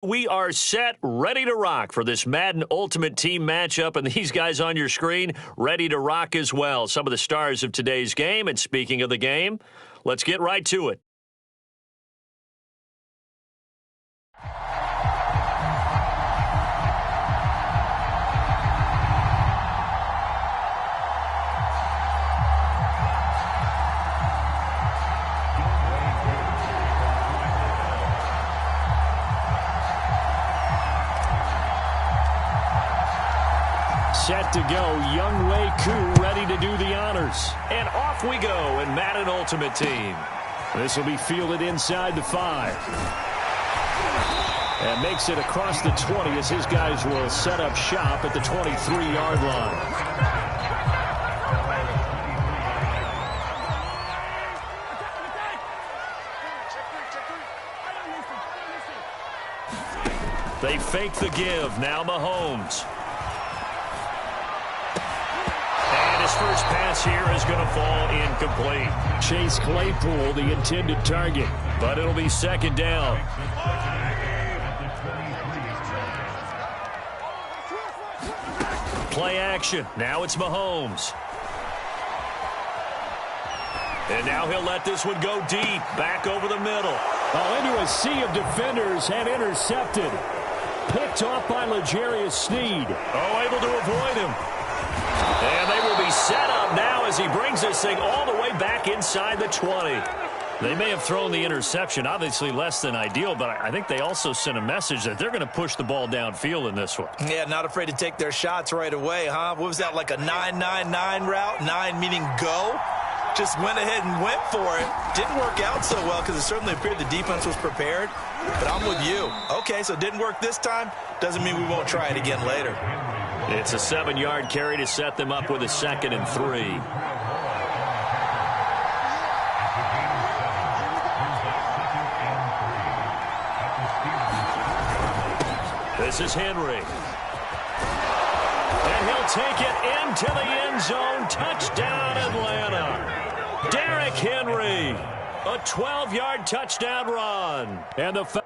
Speaker 1: We are set, ready to rock for this Madden Ultimate Team matchup, and these guys on your screen ready to rock as well. Some of the stars of today's game, and speaking of the game, let's get right to it.
Speaker 3: Set to go, Young Wei Koo ready to do the honors.
Speaker 1: And off we go in Madden Ultimate Team.
Speaker 3: This will be fielded inside the 5. And makes it across the 20 as his guys will set up shop at the 23-yard line.
Speaker 1: They fake the give. Now Mahomes. And his first pass here is going to fall incomplete.
Speaker 3: Chase Claypool, the intended target.
Speaker 1: But it'll be second down. Play action. Now it's Mahomes. And now he'll let this one go deep. Back over the middle.
Speaker 3: Oh, into a sea of defenders and intercepted. Picked off by L'Jarius Sneed.
Speaker 1: Oh, able to avoid him. And they will be set up now as he brings this thing all the way back inside the 20. They may have thrown the interception, obviously less than ideal, but I think they also sent a message that they're going to push the ball downfield in this one.
Speaker 4: Yeah, not afraid to take their shots right away, huh? What was that, like a 9-9-9 route? 9 meaning go? Just went ahead and went for it. Didn't work out so well because it certainly appeared the defense was prepared. But I'm with you. Okay, so it didn't work this time. Doesn't mean we won't try it again later.
Speaker 1: It's a 7-yard carry to set them up with a 2nd and 3. This is Henry. And he'll take it into the end zone. Touchdown, Atlanta. Derrick Henry. A 12-yard touchdown run. And the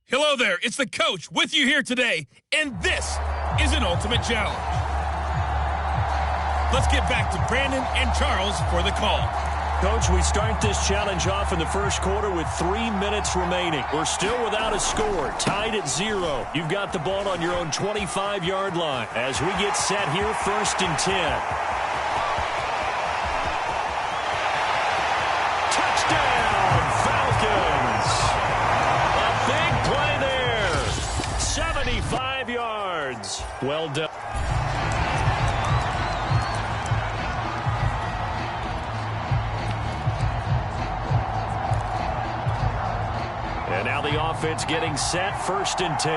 Speaker 6: Hello there, it's the coach with you here today, and this is an ultimate challenge. Let's get back to Brandon and Charles for the call.
Speaker 3: Coach, we start this challenge off in the first quarter with 3 minutes remaining. We're still without a score, tied at 0. You've got the ball on your own 25-yard line as we get set here, 1st and 10. Touchdown, Falcons! A big play there. 75 yards. Well done. And now the offense getting set, 1st and 10.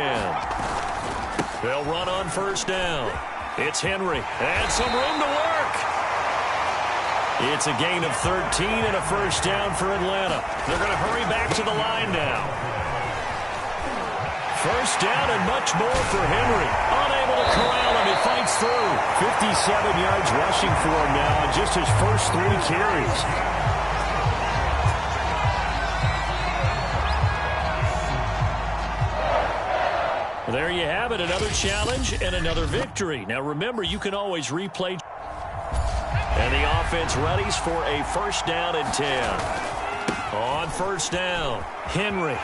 Speaker 3: They'll run on 1st down. It's Henry, and some room to work. It's a gain of 13 and a 1st down for Atlanta. They're going to hurry back to the line now. 1st down and much more for Henry. Unable to corral him, he fights through. 57 yards rushing for him now on just his first 3 carries. There you have it, another challenge and another victory. Now remember, you can always replay. And the offense readies for a 1st down and 10. On 1st down, Henry.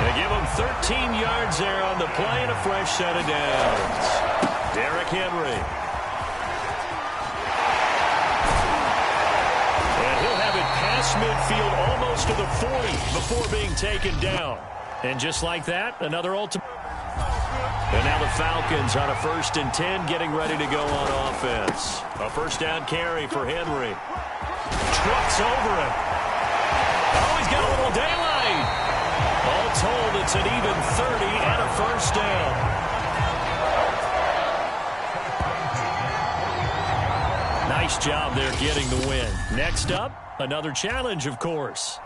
Speaker 3: They give him 13 yards there on the play and a fresh set of downs. Derrick Henry. Past midfield almost to the 40 before being taken down. And just like that, another ultimate. And now the Falcons on a 1st and 10 getting ready to go on offense. A 1st down carry for Henry. Trucks over him. Oh, he's got a little daylight. All told, it's an even 30 and a 1st down. Nice job there getting the win. Next up, another challenge, of course.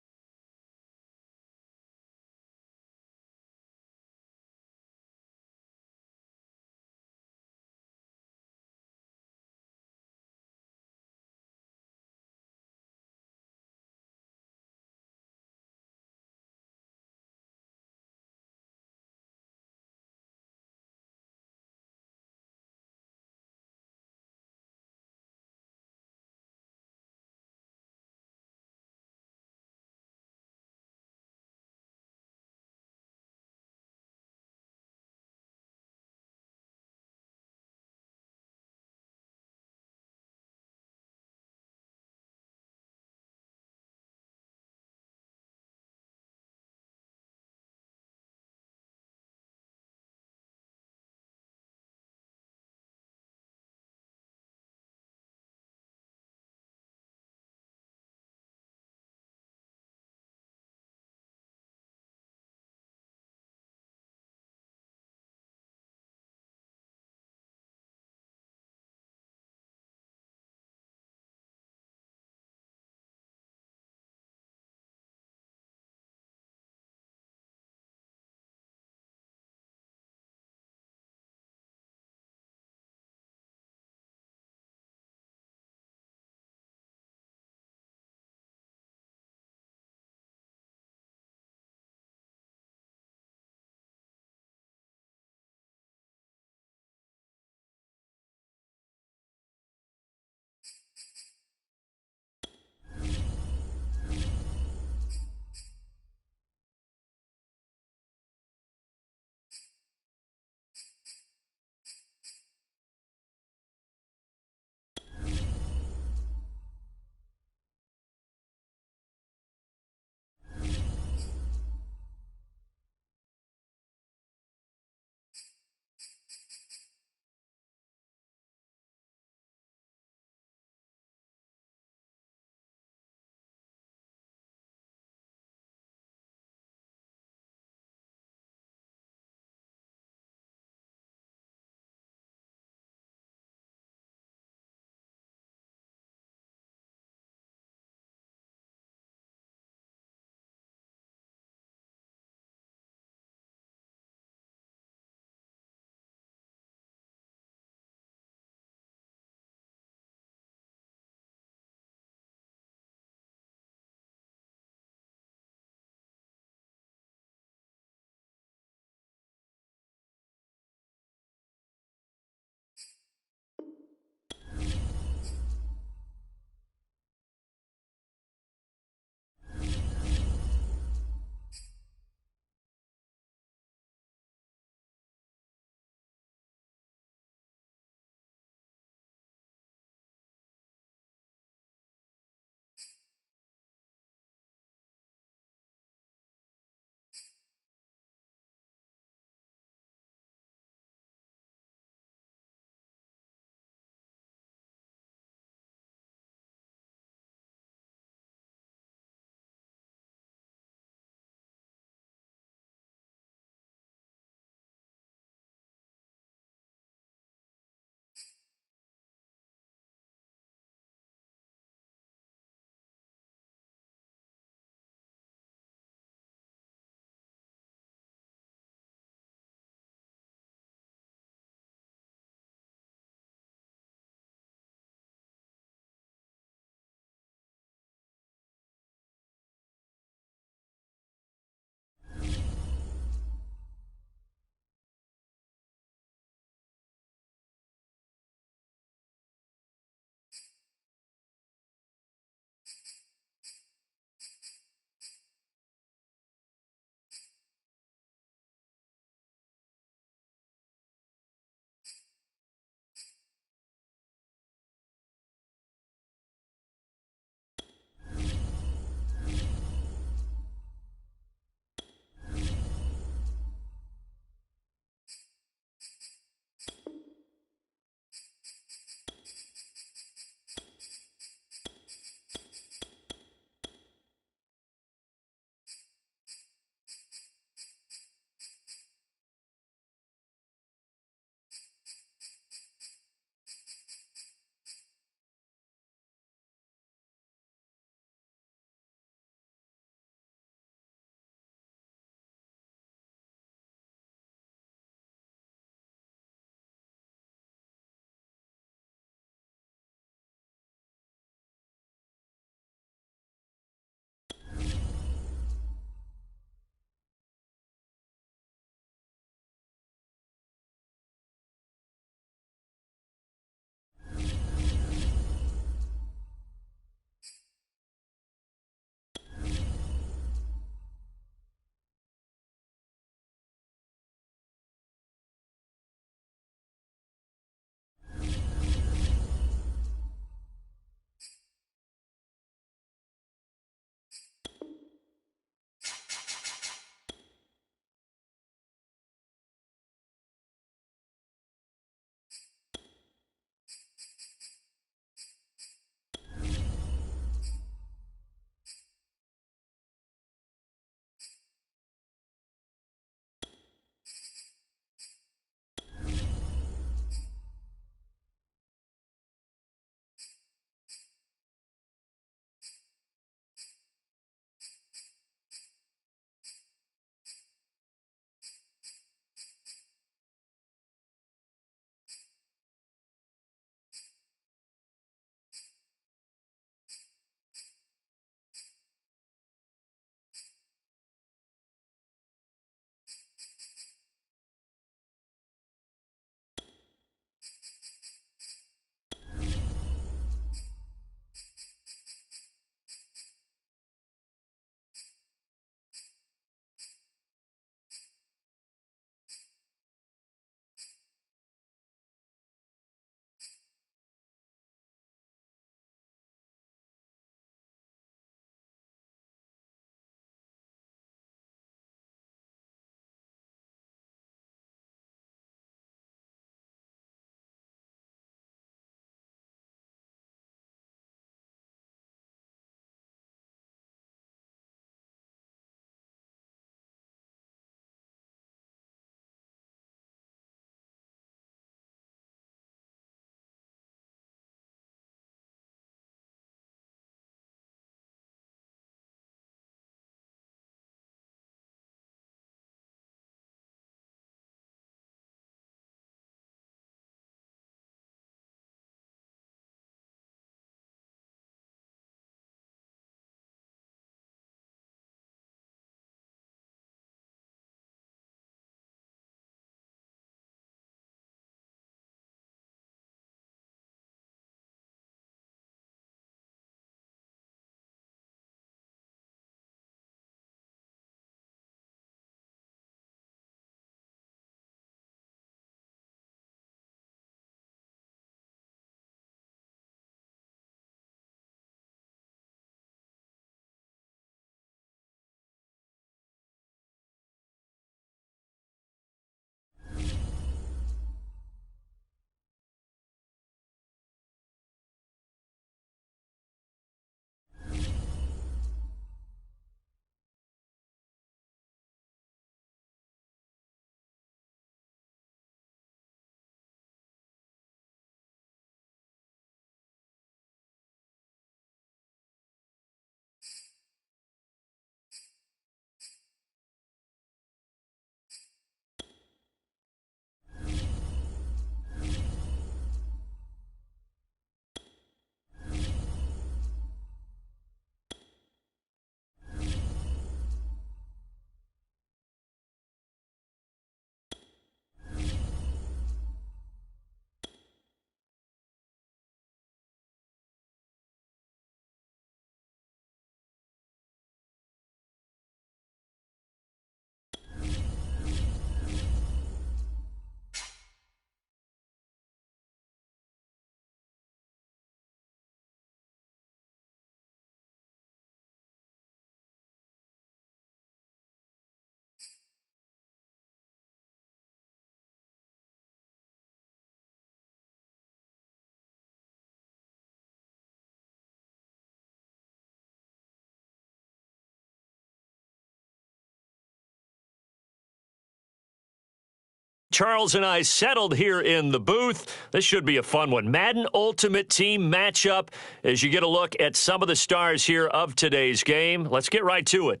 Speaker 1: Charles and I settled here in the booth. This should be a fun one. Madden Ultimate Team matchup as you get a look at some of the stars here of today's game. Let's get right to it.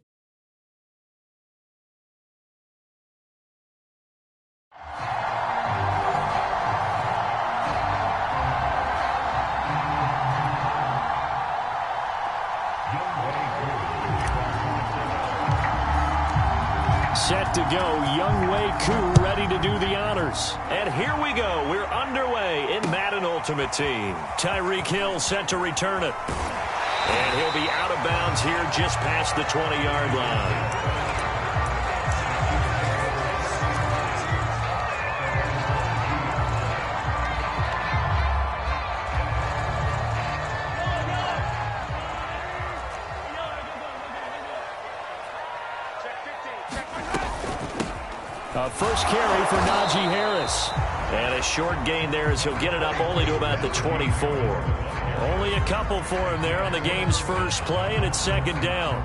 Speaker 1: Set to go, Young Wei Koo ready to do the honors. And here we go. We're underway in Madden Ultimate Team. Tyreek Hill set to return it. And he'll be out of bounds here just past the 20-yard line. First carry for Najee Harris. And a short gain there as he'll get it up only to about the 24. Only a couple for him there on the game's first play, and it's second down.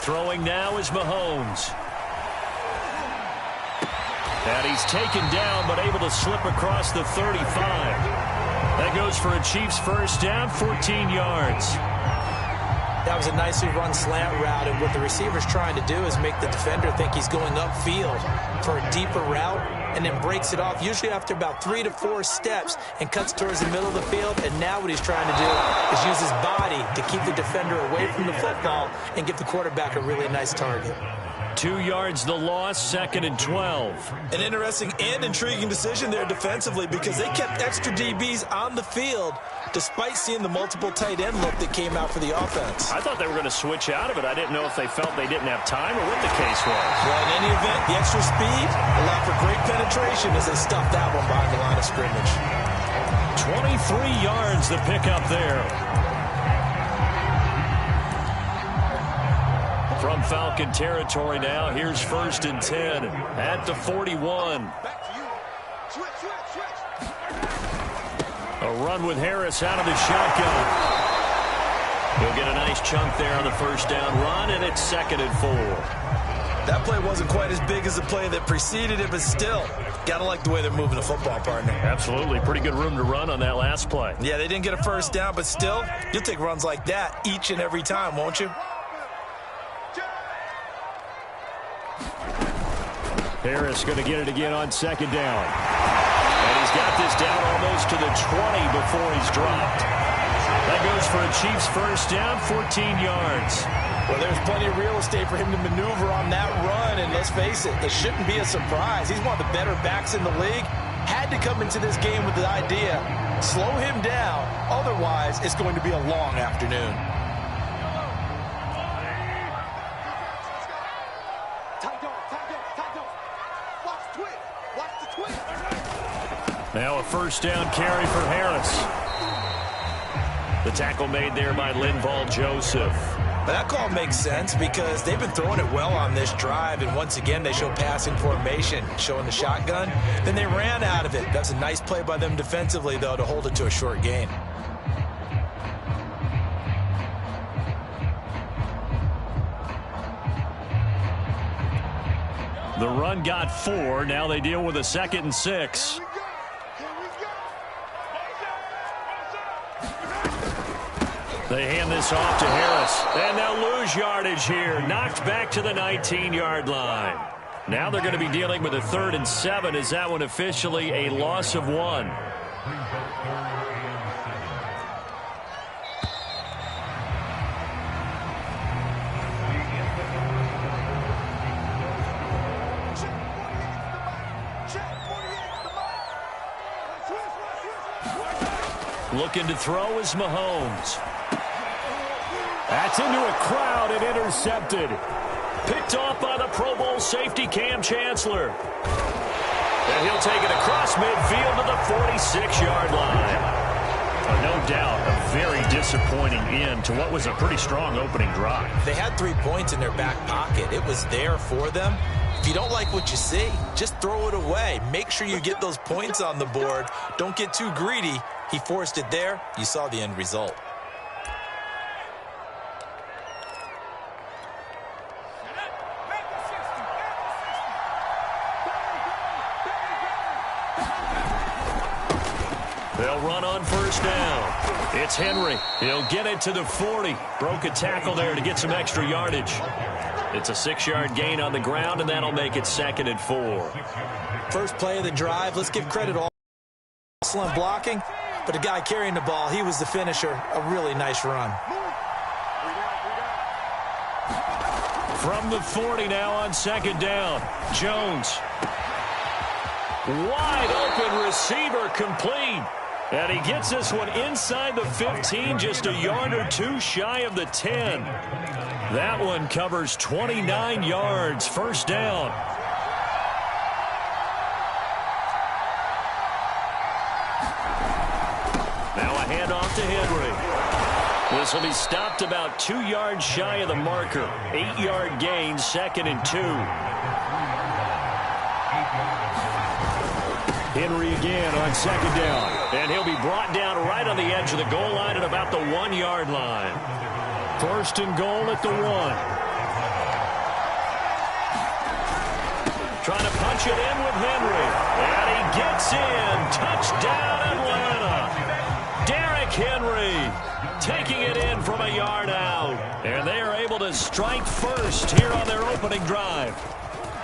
Speaker 1: Throwing now is Mahomes. And he's taken down, but able to slip across the 35. That goes for a Chiefs first down, 14 yards.
Speaker 4: That was a nicely run slant route, and what the receiver's trying to do is make the defender think he's going upfield for a deeper route, and then breaks it off, usually after about 3 to 4 steps, and cuts towards the middle of the field. And now what he's trying to do is use his body to keep the defender away from the football and give the quarterback a really nice target.
Speaker 1: 2 yards the loss, second and 12.
Speaker 2: An interesting and intriguing decision there defensively because they kept extra DBs on the field despite seeing the multiple tight end look that came out for the offense.
Speaker 1: I thought they were going to switch out of it. I didn't know if they felt they didn't have time or what the case was.
Speaker 2: Well, in any event, the extra speed allowed for great penetration as they stuffed that one behind the line of scrimmage.
Speaker 1: 23 yards the pickup there. From Falcon territory now, here's first and 10 at the 41. A run with Harris out of the shotgun. He'll get a nice chunk there on the first down run, and it's second and 4.
Speaker 2: That play wasn't quite as big as the play that preceded it, but still, gotta like the way they're moving the football, partner.
Speaker 1: Absolutely. Pretty good room to run on that last play.
Speaker 2: Yeah, they didn't get a first down, but still, you'll take runs like that each and every time, won't you?
Speaker 1: Harris going to get it again on second down. And he's got this down almost to the 20 before he's dropped. That goes for a Chiefs first down, 14 yards.
Speaker 4: Well, there's plenty of real estate for him to maneuver on that run, and let's face it, it shouldn't be a surprise. He's one of the better backs in the league. Had to come into this game with the idea, slow him down, otherwise it's going to be a long afternoon.
Speaker 1: Now a first down carry for Harris. The tackle made there by Linval Joseph.
Speaker 2: But that call makes sense because they've been throwing it well on this drive, and once again they show passing formation, showing the shotgun. Then they ran out of it. That's a nice play by them defensively, though, to hold it to a short gain.
Speaker 1: The run got 4. Now they deal with a second and 6. They hand this off to Harris. And they'll lose yardage here. Knocked back to the 19-yard line. Now they're going to be dealing with a 3rd and 7. Is that one officially a loss of 1? Looking to throw is Mahomes. That's into a crowd and intercepted. Picked off by the Pro Bowl safety Cam Chancellor. And he'll take it across midfield to the 46-yard line. No doubt, a
Speaker 3: very disappointing end to what was a pretty strong opening drive.
Speaker 2: They had 3 points in their back pocket. It was there for them. If you don't like what you see, just throw it away. Make sure you get those points on the board. Don't get too greedy. He forced it there. You saw the end result.
Speaker 3: They'll run on first down. It's Henry. He'll get it to the 40. Broke a tackle there to get some extra yardage. It's a 6-yard gain on the ground, and that'll make it 2nd and 4.
Speaker 2: First play of the drive. Let's give credit all excellent blocking, but the guy carrying the ball, he was the finisher. A really nice run.
Speaker 3: From the 40 now on 2nd down. Jones. Wide open receiver complete. And he gets this one inside the 15, just a yard or two shy of the 10. That one covers 29 yards, first down. Now a handoff to Henry. This will be stopped about 2 yards shy of the marker. 8-yard gain, 2nd and 2. Henry again on 2nd down. And he'll be brought down right on the edge of the goal line at about the 1-yard line. 1st and goal at the 1. Trying to punch it in with Henry. And he gets in. Touchdown, Atlanta. Derrick Henry taking it in from a yard out. And they are able to strike first here on their opening drive.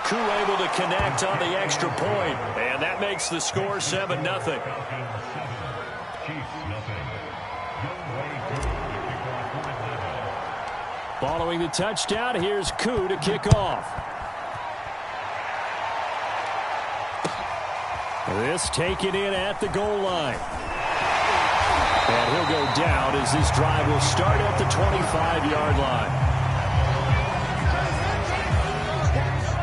Speaker 3: Koo able to connect on the extra point, and that makes the score 7-0. Following the touchdown, here's Koo to kick off. This taken in at the goal line. And he'll go down as this drive will start at the 25-yard line.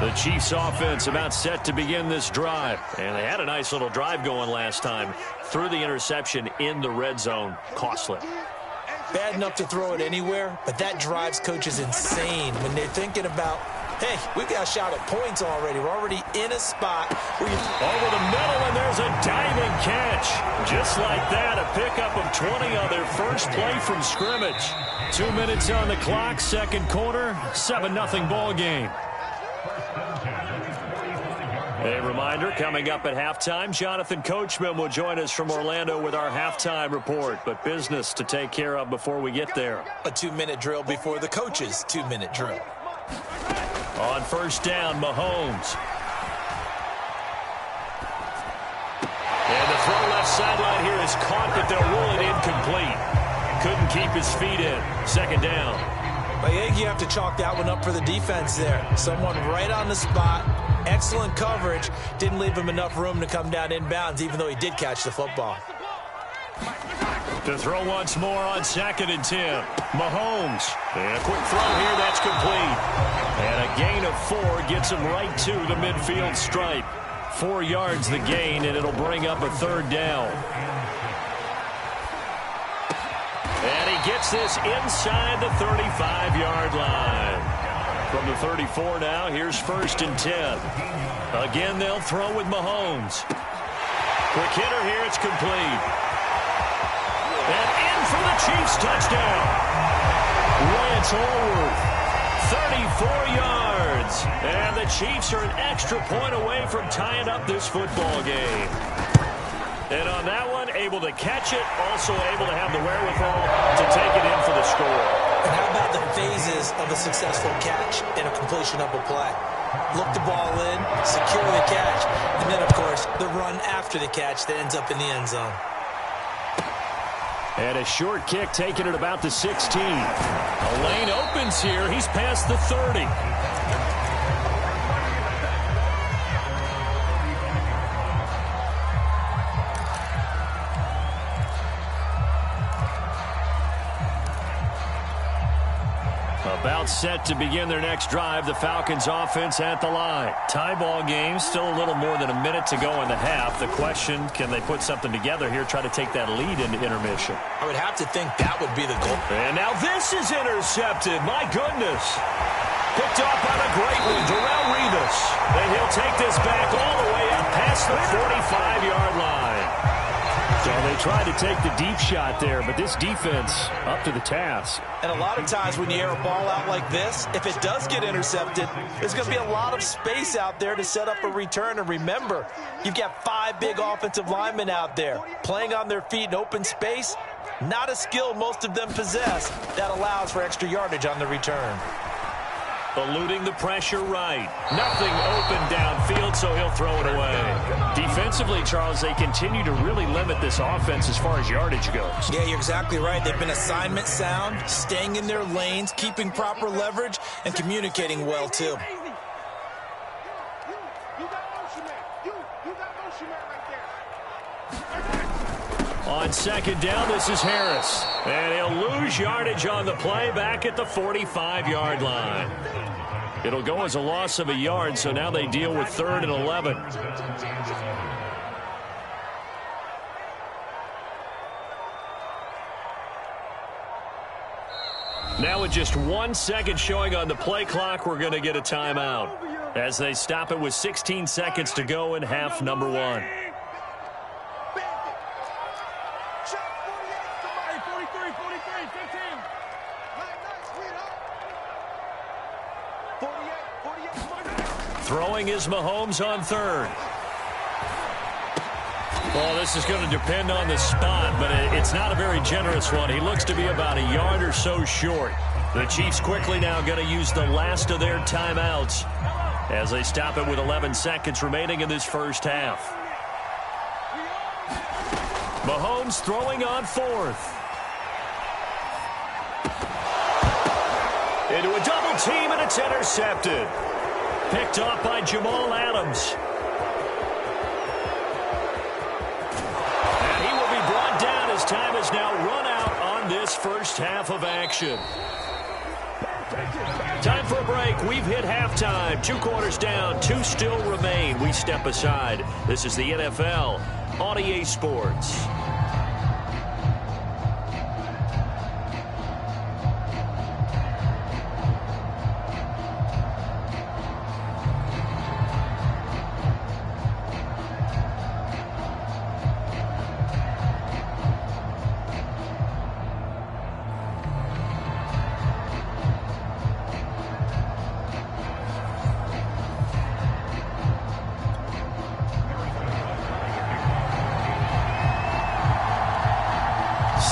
Speaker 3: The Chiefs offense about set to begin this drive. And they had a nice little drive going last time. Threw the interception in the red zone. Costly.
Speaker 2: Bad enough to throw it anywhere, but that drives coaches insane when they're thinking about, hey, we've got a shot at points already. We're already in a spot where you...
Speaker 3: Over the middle, and there's a diving catch. Just like that, a pickup of 20 on their first play from scrimmage. 2 minutes on the clock, second quarter, 7-0 ball game. A reminder, coming up at halftime, Jonathan Coachman will join us from Orlando with our halftime report, but business to take care of before we get there.
Speaker 2: A 2-minute drill before the coach's 2-minute drill.
Speaker 3: On first down, Mahomes. And the throw left sideline here is caught, but they'll rule it incomplete. Couldn't keep his feet in. 2nd down.
Speaker 2: I think you have to chalk that one up for the defense there. Someone right on the spot. Excellent coverage. Didn't leave him enough room to come down inbounds, even though he did catch the football.
Speaker 3: To throw once more on 2nd and 10. Mahomes. And a quick throw here, that's complete. And a gain of 4 gets him right to the midfield stripe. 4 yards the gain, and it'll bring up a 3rd down. And he gets this inside the 35-yard line. From the 34 now, here's 1st and 10. Again, they'll throw with Mahomes. Quick hitter here, it's complete. And in for the Chiefs touchdown. Lance Allworth, 34 yards. And the Chiefs are an extra point away from tying up this football game. And on that one, able to catch it, also able to have the wherewithal to take it in for the score.
Speaker 2: And how about the phases of a successful catch and a completion of a play? Look the ball in, secure the catch, and then, of course, the run after the catch that ends up in the end zone.
Speaker 3: And a short kick taken at about the 16. A lane opens here. He's past the 30. About set to begin their next drive. The Falcons offense at the line. Tie ball game, still a little more than a minute to go in the half. The question, can they put something together here, try to take that lead into intermission?
Speaker 2: I would have to think that would be the goal.
Speaker 1: And now this is intercepted. My goodness. Picked off by the great one, Darrelle Revis. And he'll take this back all the way up past the 45-yard line.
Speaker 3: So they tried to take the deep shot there, but this defense up to the task.
Speaker 4: And a lot of times when you air a ball out like this, if it does get intercepted, there's going to be a lot of space out there to set up a return. And remember, you've got 5 big offensive linemen out there playing on their feet in open space. Not a skill most of them possess that allows for extra yardage on the return.
Speaker 1: Eluding the pressure right. Nothing open downfield, so he'll throw it away.
Speaker 3: Defensively, Charles, they continue to really limit this offense as far as yardage goes.
Speaker 2: Yeah, you're exactly right. They've been assignment sound, staying in their lanes, keeping proper leverage, and communicating well, too.
Speaker 1: On second down, this is Harris. And he'll lose yardage on the play back at the 45-yard line. It'll go as a loss of a yard, so now they deal with 3rd and 11. Now with just 1 second showing on the play clock, we're going to get a timeout as they stop it with 16 seconds to go in half number 1. Throwing is Mahomes on 3rd. Well, this is going to depend on the spot, but it's not a very generous one. He looks to be about a yard or so short. The Chiefs quickly now going to use the last of their timeouts as they stop it with 11 seconds remaining in this first half. Mahomes throwing on 4th. Into a double team, and it's intercepted. Picked off by Jamal Adams. And he will be brought down as time has now run out on this first half of action. Time for a break. We've hit halftime. 2 quarters down. 2 still remain. We step aside. This is the NFL on EA Sports.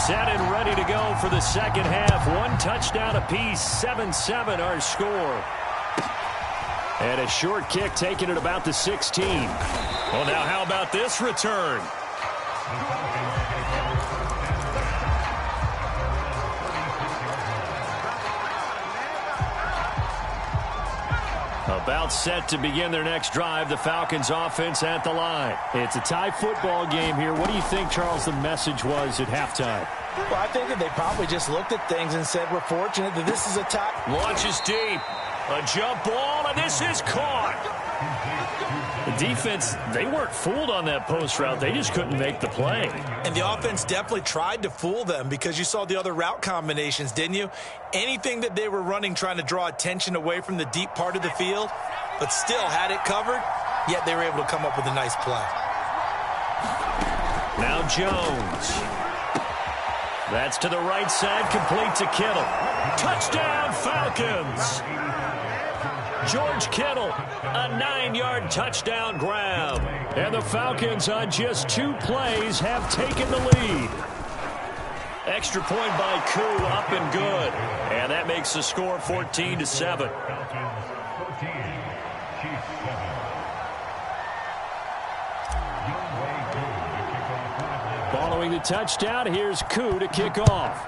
Speaker 1: Set and ready to go for the second half. 1 touchdown apiece, 7-7 our score. And a short kick taken at about the 16. Well, now how about this return? About set to begin their next drive. The Falcons offense at the line.
Speaker 3: It's a tie football game here. What do you think, Charles, the message was at halftime?
Speaker 4: Well, I think that they probably just looked at things and said, we're fortunate that this is a tie.
Speaker 1: Launches deep. A jump ball, and this is caught.
Speaker 3: The defense, they weren't fooled on that post route. They just couldn't make the play.
Speaker 2: And the offense definitely tried to fool them because you saw the other route combinations, didn't you? Anything that they were running trying to draw attention away from the deep part of the field, but still had it covered, yet they were able to come up with a nice play.
Speaker 1: Now Jones. That's to the right side, complete to Kittle. Touchdown, Falcons! George Kittle, a 9-yard touchdown grab. And the Falcons on just 2 plays have taken the lead. Extra point by Koo, up and good. And that makes the score 14-7.
Speaker 3: Following the touchdown, here's Koo to kick off.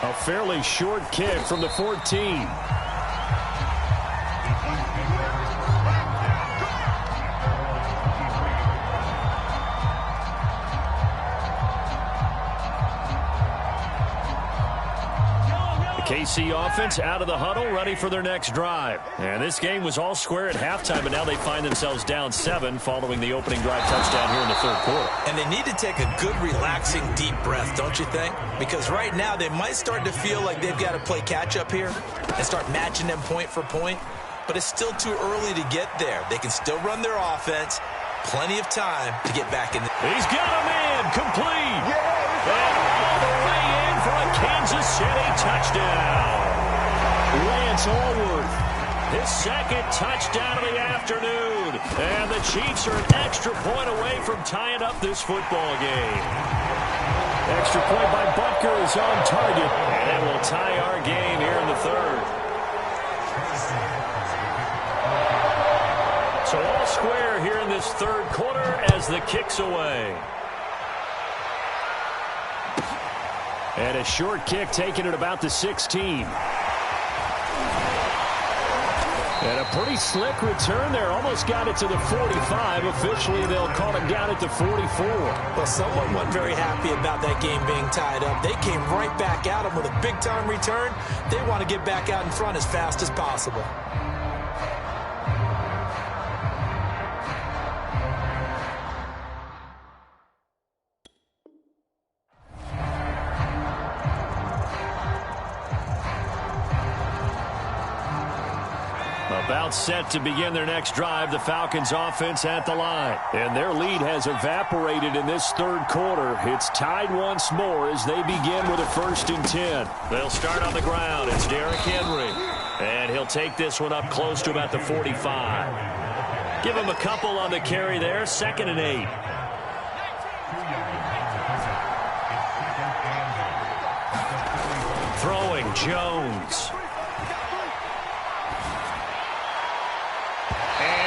Speaker 3: A fairly short kick from the 14. KC offense out of the huddle, ready for their next drive. And this game was all square at halftime, but now they find themselves down 7 following the opening drive touchdown here in the third quarter.
Speaker 2: And they need to take a good, relaxing, deep breath, don't you think? Because right now they might start to feel like they've got to play catch-up here and start matching them point for point. But it's still too early to get there. They can still run their offense. Plenty of time to get back in.
Speaker 3: He's got a man complete. And all the way in for a Kansas City touchdown. Lance Allworth, his second touchdown of the afternoon. And the Chiefs are an extra point away from tying up this football game. Extra point by Butker is on target. And it will tie our game here in the third. So all square here in this third quarter as the kick's away. And a short kick taken at about the 16. And a pretty slick return there. Almost got it to the 45. Officially, they'll call it down at the 44.
Speaker 2: Well, someone wasn't very happy about that game being tied up. They came right back at them with a big-time return. They want to get back out in front as fast as possible.
Speaker 3: About set to begin their next drive, the Falcons offense at the line. And their lead has evaporated in this third quarter. It's tied once more as they begin with a 1st and 10. They'll start on the ground. It's Derrick Henry. And he'll take this one up close to about the 45. Give him a couple on the carry there. 2nd and 8. Throwing Jones.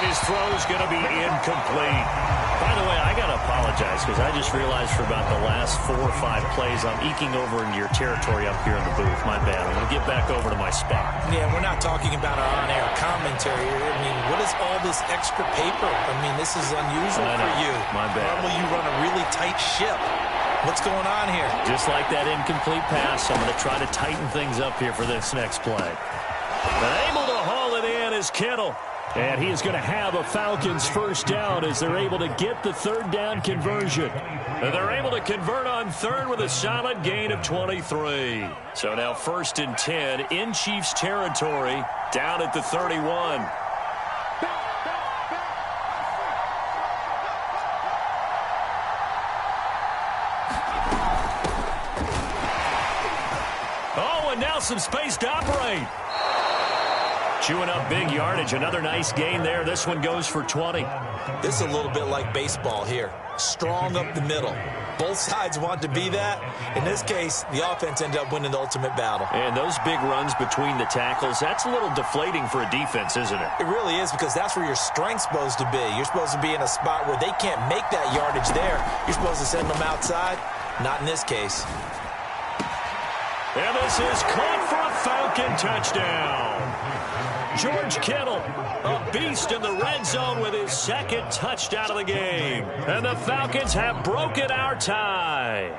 Speaker 3: His throw's going to be incomplete. By the way, I got to apologize because I just realized for about the last 4 or 5 plays I'm eking over into your territory up here in the booth. My bad. I'm going to get back over to my spot.
Speaker 2: Yeah, we're not talking about our on-air commentary here. I mean, what is all this extra paper? I mean, this is unusual for you.
Speaker 3: My bad.
Speaker 2: Normally you run a really tight ship. What's going on here?
Speaker 3: Just like that incomplete pass, I'm going to try to tighten things up here for this next play. But able to haul it in is Kittle. And he is going to have a Falcons 1st down as they're able to get the 3rd down conversion. And they're able to convert on 3rd with a solid gain of 23. So now 1st and 10 in Chiefs territory down at the 31. Oh, and now some space to operate. Chewing up big yardage. Another nice gain there. This one goes for 20.
Speaker 2: This is a little bit like baseball here. Strong up the middle. Both sides want to be that. In this case, the offense ended up winning the ultimate battle.
Speaker 3: And those big runs between the tackles, that's a little deflating for a defense, isn't it?
Speaker 2: It really is, because that's where your strength's supposed to be. You're supposed to be in a spot where they can't make that yardage there. You're supposed to send them outside. Not in this case.
Speaker 3: And this is caught for a Falcon touchdown. George Kittle, a beast in the red zone with his 2nd touchdown of the game. And the Falcons have broken our tie.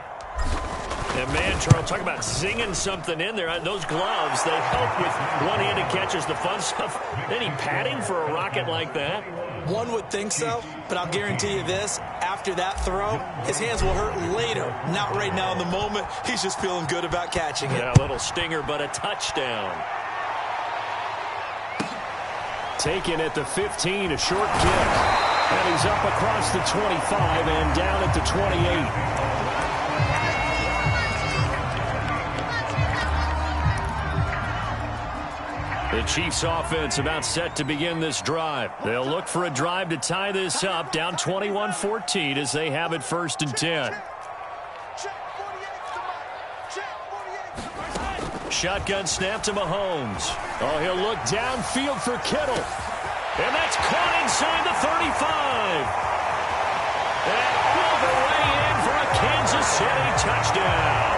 Speaker 3: And man, Charles, talk about zinging something in there. Those gloves, they help with one-handed catches, the fun stuff. Any padding for a rocket like that?
Speaker 2: One would think so, but I'll guarantee you this. After that throw, his hands will hurt later. Not right now in the moment. He's just feeling good about catching it.
Speaker 3: Yeah, a little stinger, but a touchdown. Taken at the 15, a short kick. And he's up across the 25 and down at the 28. The Chiefs offense about set to begin this drive. They'll look for a drive to tie this up, down 21-14 as they have it 1st and 10. Shotgun snap to Mahomes. Oh, he'll look downfield for Kittle. And that's caught inside the 35. And all the way in for a Kansas City touchdown.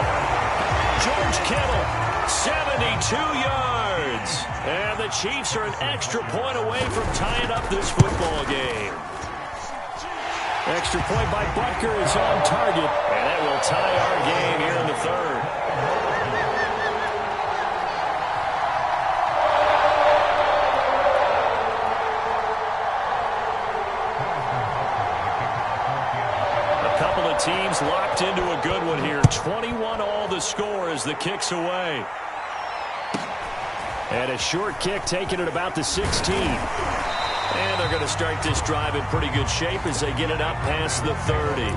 Speaker 3: George Kittle, 72 yards. And the Chiefs are an extra point away from tying up this football game. Extra point by Butker is on target. And that will tie our game here in the third. teams locked into a good one here. 21-all the score as the kick's away. And a short kick taken at about the 16. And they're going to start this drive in pretty good shape as they get it up past the 30.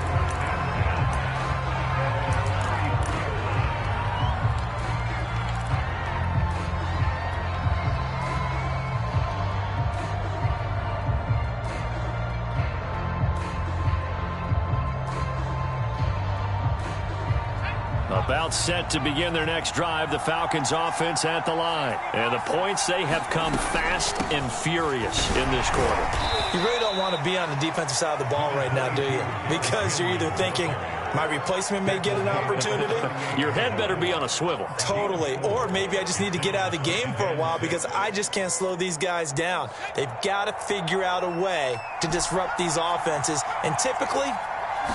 Speaker 3: About set to begin their next drive, the Falcons offense at the line. And the points, they have come fast and furious in this quarter.
Speaker 4: You really don't want to be on the defensive side of the ball right now, do you? Because you're either thinking, my replacement may get an opportunity.
Speaker 3: Your head better be on a swivel.
Speaker 4: Totally. Or maybe I just need to get out of the game for a while because I just can't slow these guys down. They've got to figure out a way to disrupt these offenses. And typically,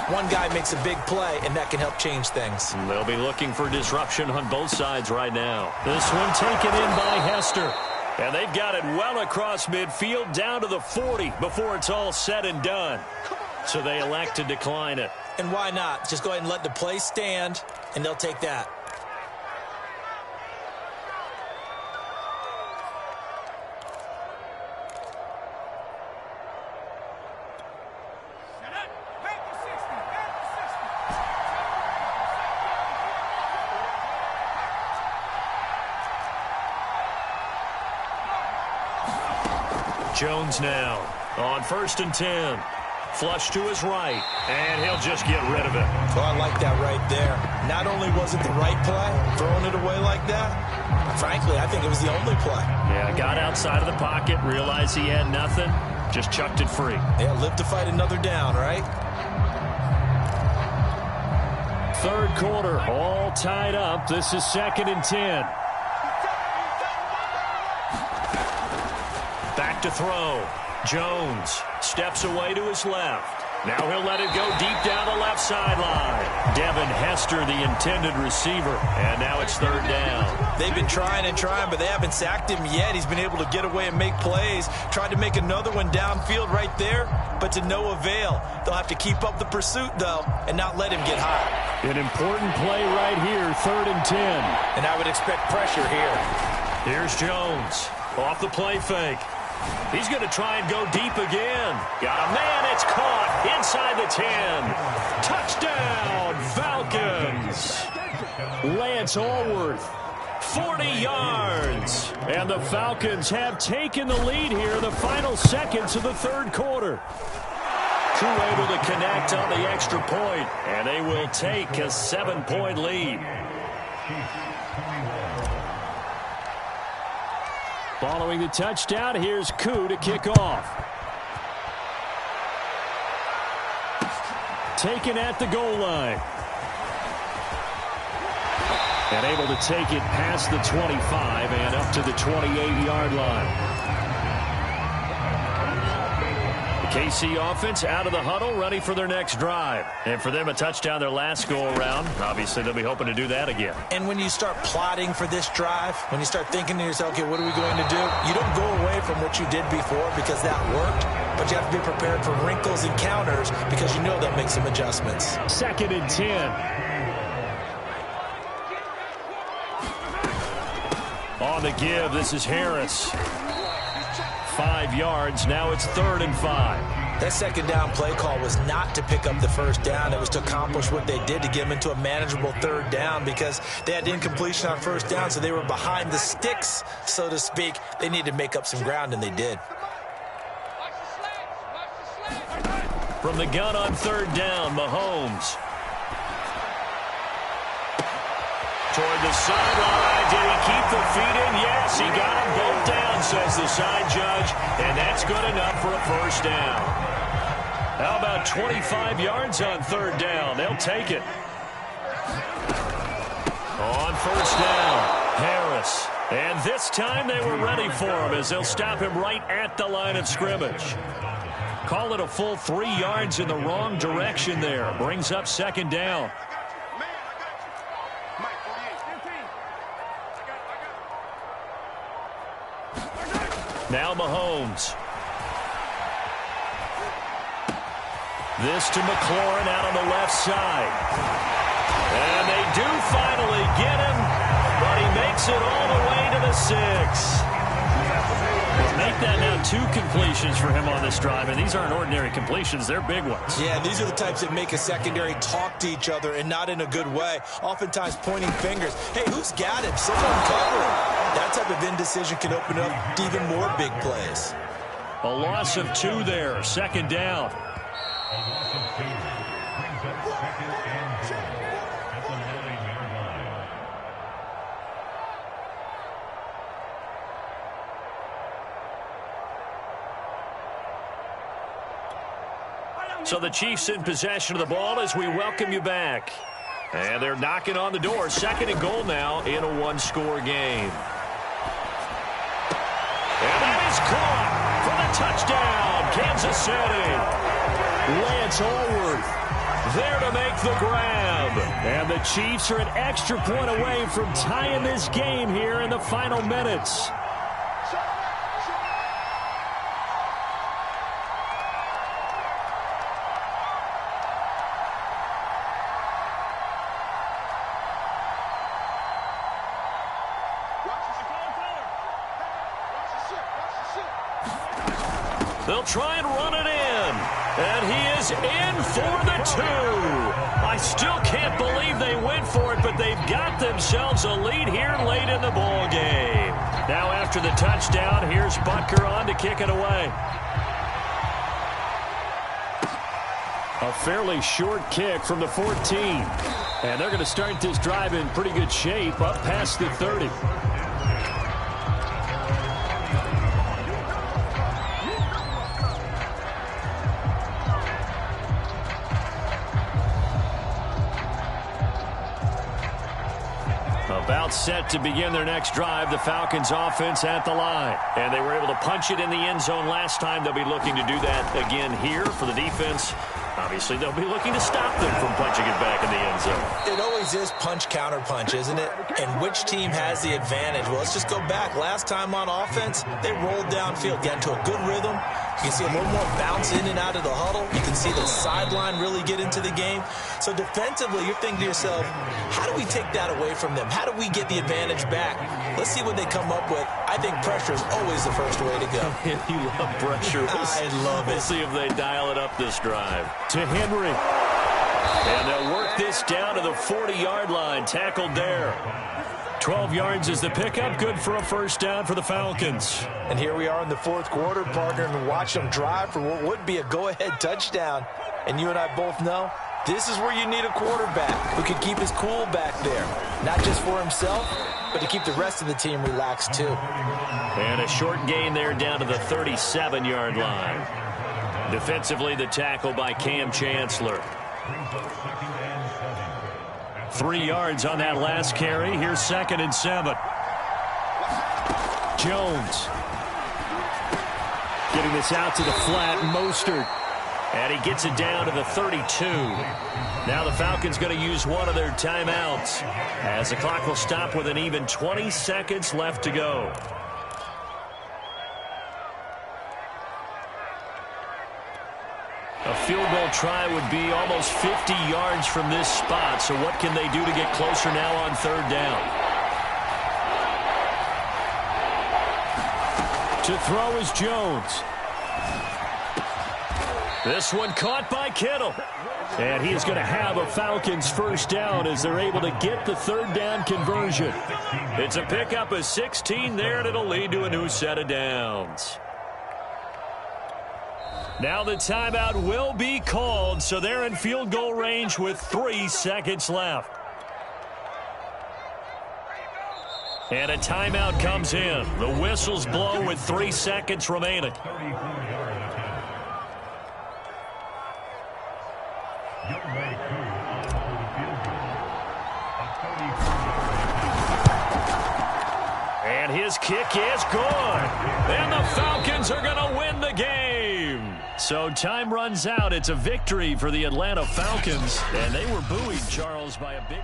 Speaker 4: one guy makes a big play, and that can help change things.
Speaker 3: They'll be looking for disruption on both sides right now. This one taken in by Hester. And they've got it well across midfield down to the 40 before it's all said and done. So they elect to decline it.
Speaker 4: And why not? Just go ahead and let the play stand, and they'll take that.
Speaker 3: Jones now on 1st and 10. Flush to his right, and he'll just get rid of it.
Speaker 4: Oh, I like that right there. Not only was it the right play, throwing it away like that, frankly, I think it was the only play.
Speaker 3: Yeah, got outside of the pocket, realized he had nothing, just chucked it free.
Speaker 4: Yeah, live to fight another down, right?
Speaker 3: Third quarter, all tied up. This is 2nd and 10. Back to throw. Jones steps away to his left. Now he'll let it go deep down the left sideline. Devin Hester, the intended receiver. And now it's 3rd down.
Speaker 4: They've been trying and trying, but they haven't sacked him yet. He's been able to get away and make plays. Tried to make another one downfield right there, but to no avail. They'll have to keep up the pursuit, though, and not let him get hot.
Speaker 3: An important play right here, 3rd and 10.
Speaker 4: And I would expect pressure here.
Speaker 3: Here's Jones off the play fake. He's going to try and go deep again. Got a man. It's caught inside the 10. Touchdown, Falcons. Lance Allworth, 40 yards. And the Falcons have taken the lead here in the final seconds of the 3rd quarter. Crew able to connect on the extra point, and they will take a 7-point lead. Following the touchdown, here's Koo to kick off. Taken at the goal line. And able to take it past the 25 and up to the 28-yard line. KC offense out of the huddle, ready for their next drive. And for them, a touchdown their last go-around. Obviously, they'll be hoping to do that again.
Speaker 4: And when you start plotting for this drive, when you start thinking to yourself, okay, what are we going to do? You don't go away from what you did before because that worked, but you have to be prepared for wrinkles and counters because you know they'll make some adjustments.
Speaker 3: 2nd and 10. On the give, this is Harris. 5 yards. Now it's 3rd and 5.
Speaker 4: That 2nd down play call was not to pick up the 1st down. It was to accomplish what they did to get them into a manageable 3rd down because they had incompletion on 1st down, so they were behind the sticks, so to speak. They needed to make up some ground, and they did.
Speaker 3: From the gun on 3rd down, Mahomes. Toward the sideline. Did he keep the feet in? Yes, he got them both down, says the side judge. And that's good enough for a 1st down. How about 25 yards on 3rd down? They'll take it. On 1st down, Harris. And this time they were ready for him as they'll stop him right at the line of scrimmage. Call it a full 3 yards in the wrong direction there. Brings up 2nd down. Now Mahomes. This to McLaurin out on the left side. And they do finally get him, but he makes it all the way to the 6. Make that now 2 completions for him on this drive, and these aren't ordinary completions. They're big ones.
Speaker 2: Yeah, these are the types that make a secondary talk to each other and not in a good way, oftentimes pointing fingers. Hey, who's got him? Someone cover him. That type of indecision can open up to even more big plays.
Speaker 3: A loss of 2 there, 2nd down. So the Chiefs in possession of the ball as we welcome you back. And they're knocking on the door. 2nd and goal now in a 1-score game. And that is caught for the touchdown, Kansas City. Lance Allworth there to make the grab. And the Chiefs are an extra point away from tying this game here in the final minutes. They'll try and run it in. And he is in for the 2. I still can't believe they went for it, but they've got themselves a lead here late in the ball game. Now after the touchdown, here's Butker on to kick it away. A fairly short kick from the 14. And they're going to start this drive in pretty good shape up past the 30. About set to begin their next drive, the Falcons offense at the line. And they were able to punch it in the end zone last time. They'll be looking to do that again here for the defense. Obviously, they'll be looking to stop them from punching it back in the end zone.
Speaker 2: It always is punch-counter-punch, isn't it? And which team has the advantage? Well, let's just go back. Last time on offense, they rolled downfield, got into a good rhythm. You can see a little more bounce in and out of the huddle. You can see the sideline really get into the game. So defensively, you're thinking to yourself, how do we take that away from them? How do we get the advantage back? Let's see what they come up with. I think pressure is always the first way to go.
Speaker 3: You love pressure.
Speaker 2: I love it.
Speaker 3: We'll see if they dial it up this drive. To Henry. And they'll work this down to the 40-yard line. Tackled there. 12 yards is the pickup. Good for a first down for the Falcons.
Speaker 4: And here we are in the 4th quarter, partner, and watch them drive for what would be a go-ahead touchdown. And you and I both know this is where you need a quarterback who can keep his cool back there. Not just for himself, but to keep the rest of the team relaxed too.
Speaker 3: And a short gain there down to the 37-yard line. Defensively, the tackle by Cam Chancellor. 3 yards on that last carry. Here's 2nd and 7. Jones. Getting this out to the flat. Mostert. And he gets it down to the 32. Now the Falcons going to use one of their timeouts, as the clock will stop with an even 20 seconds left to go. A field goal try would be almost 50 yards from this spot. So what can they do to get closer now on 3rd down? To throw is Jones. This one caught by Kittle. And he's going to have a Falcons first down as they're able to get the 3rd down conversion. It's a pickup of 16 there, and it'll lead to a new set of downs. Now the timeout will be called, so they're in field goal range with 3 seconds left. And a timeout comes in. The whistles blow with 3 seconds remaining. And his kick is good. And the Falcons are going to win the game. So time runs out. It's a victory for the Atlanta Falcons. And they were buoyed, Charles, by a big...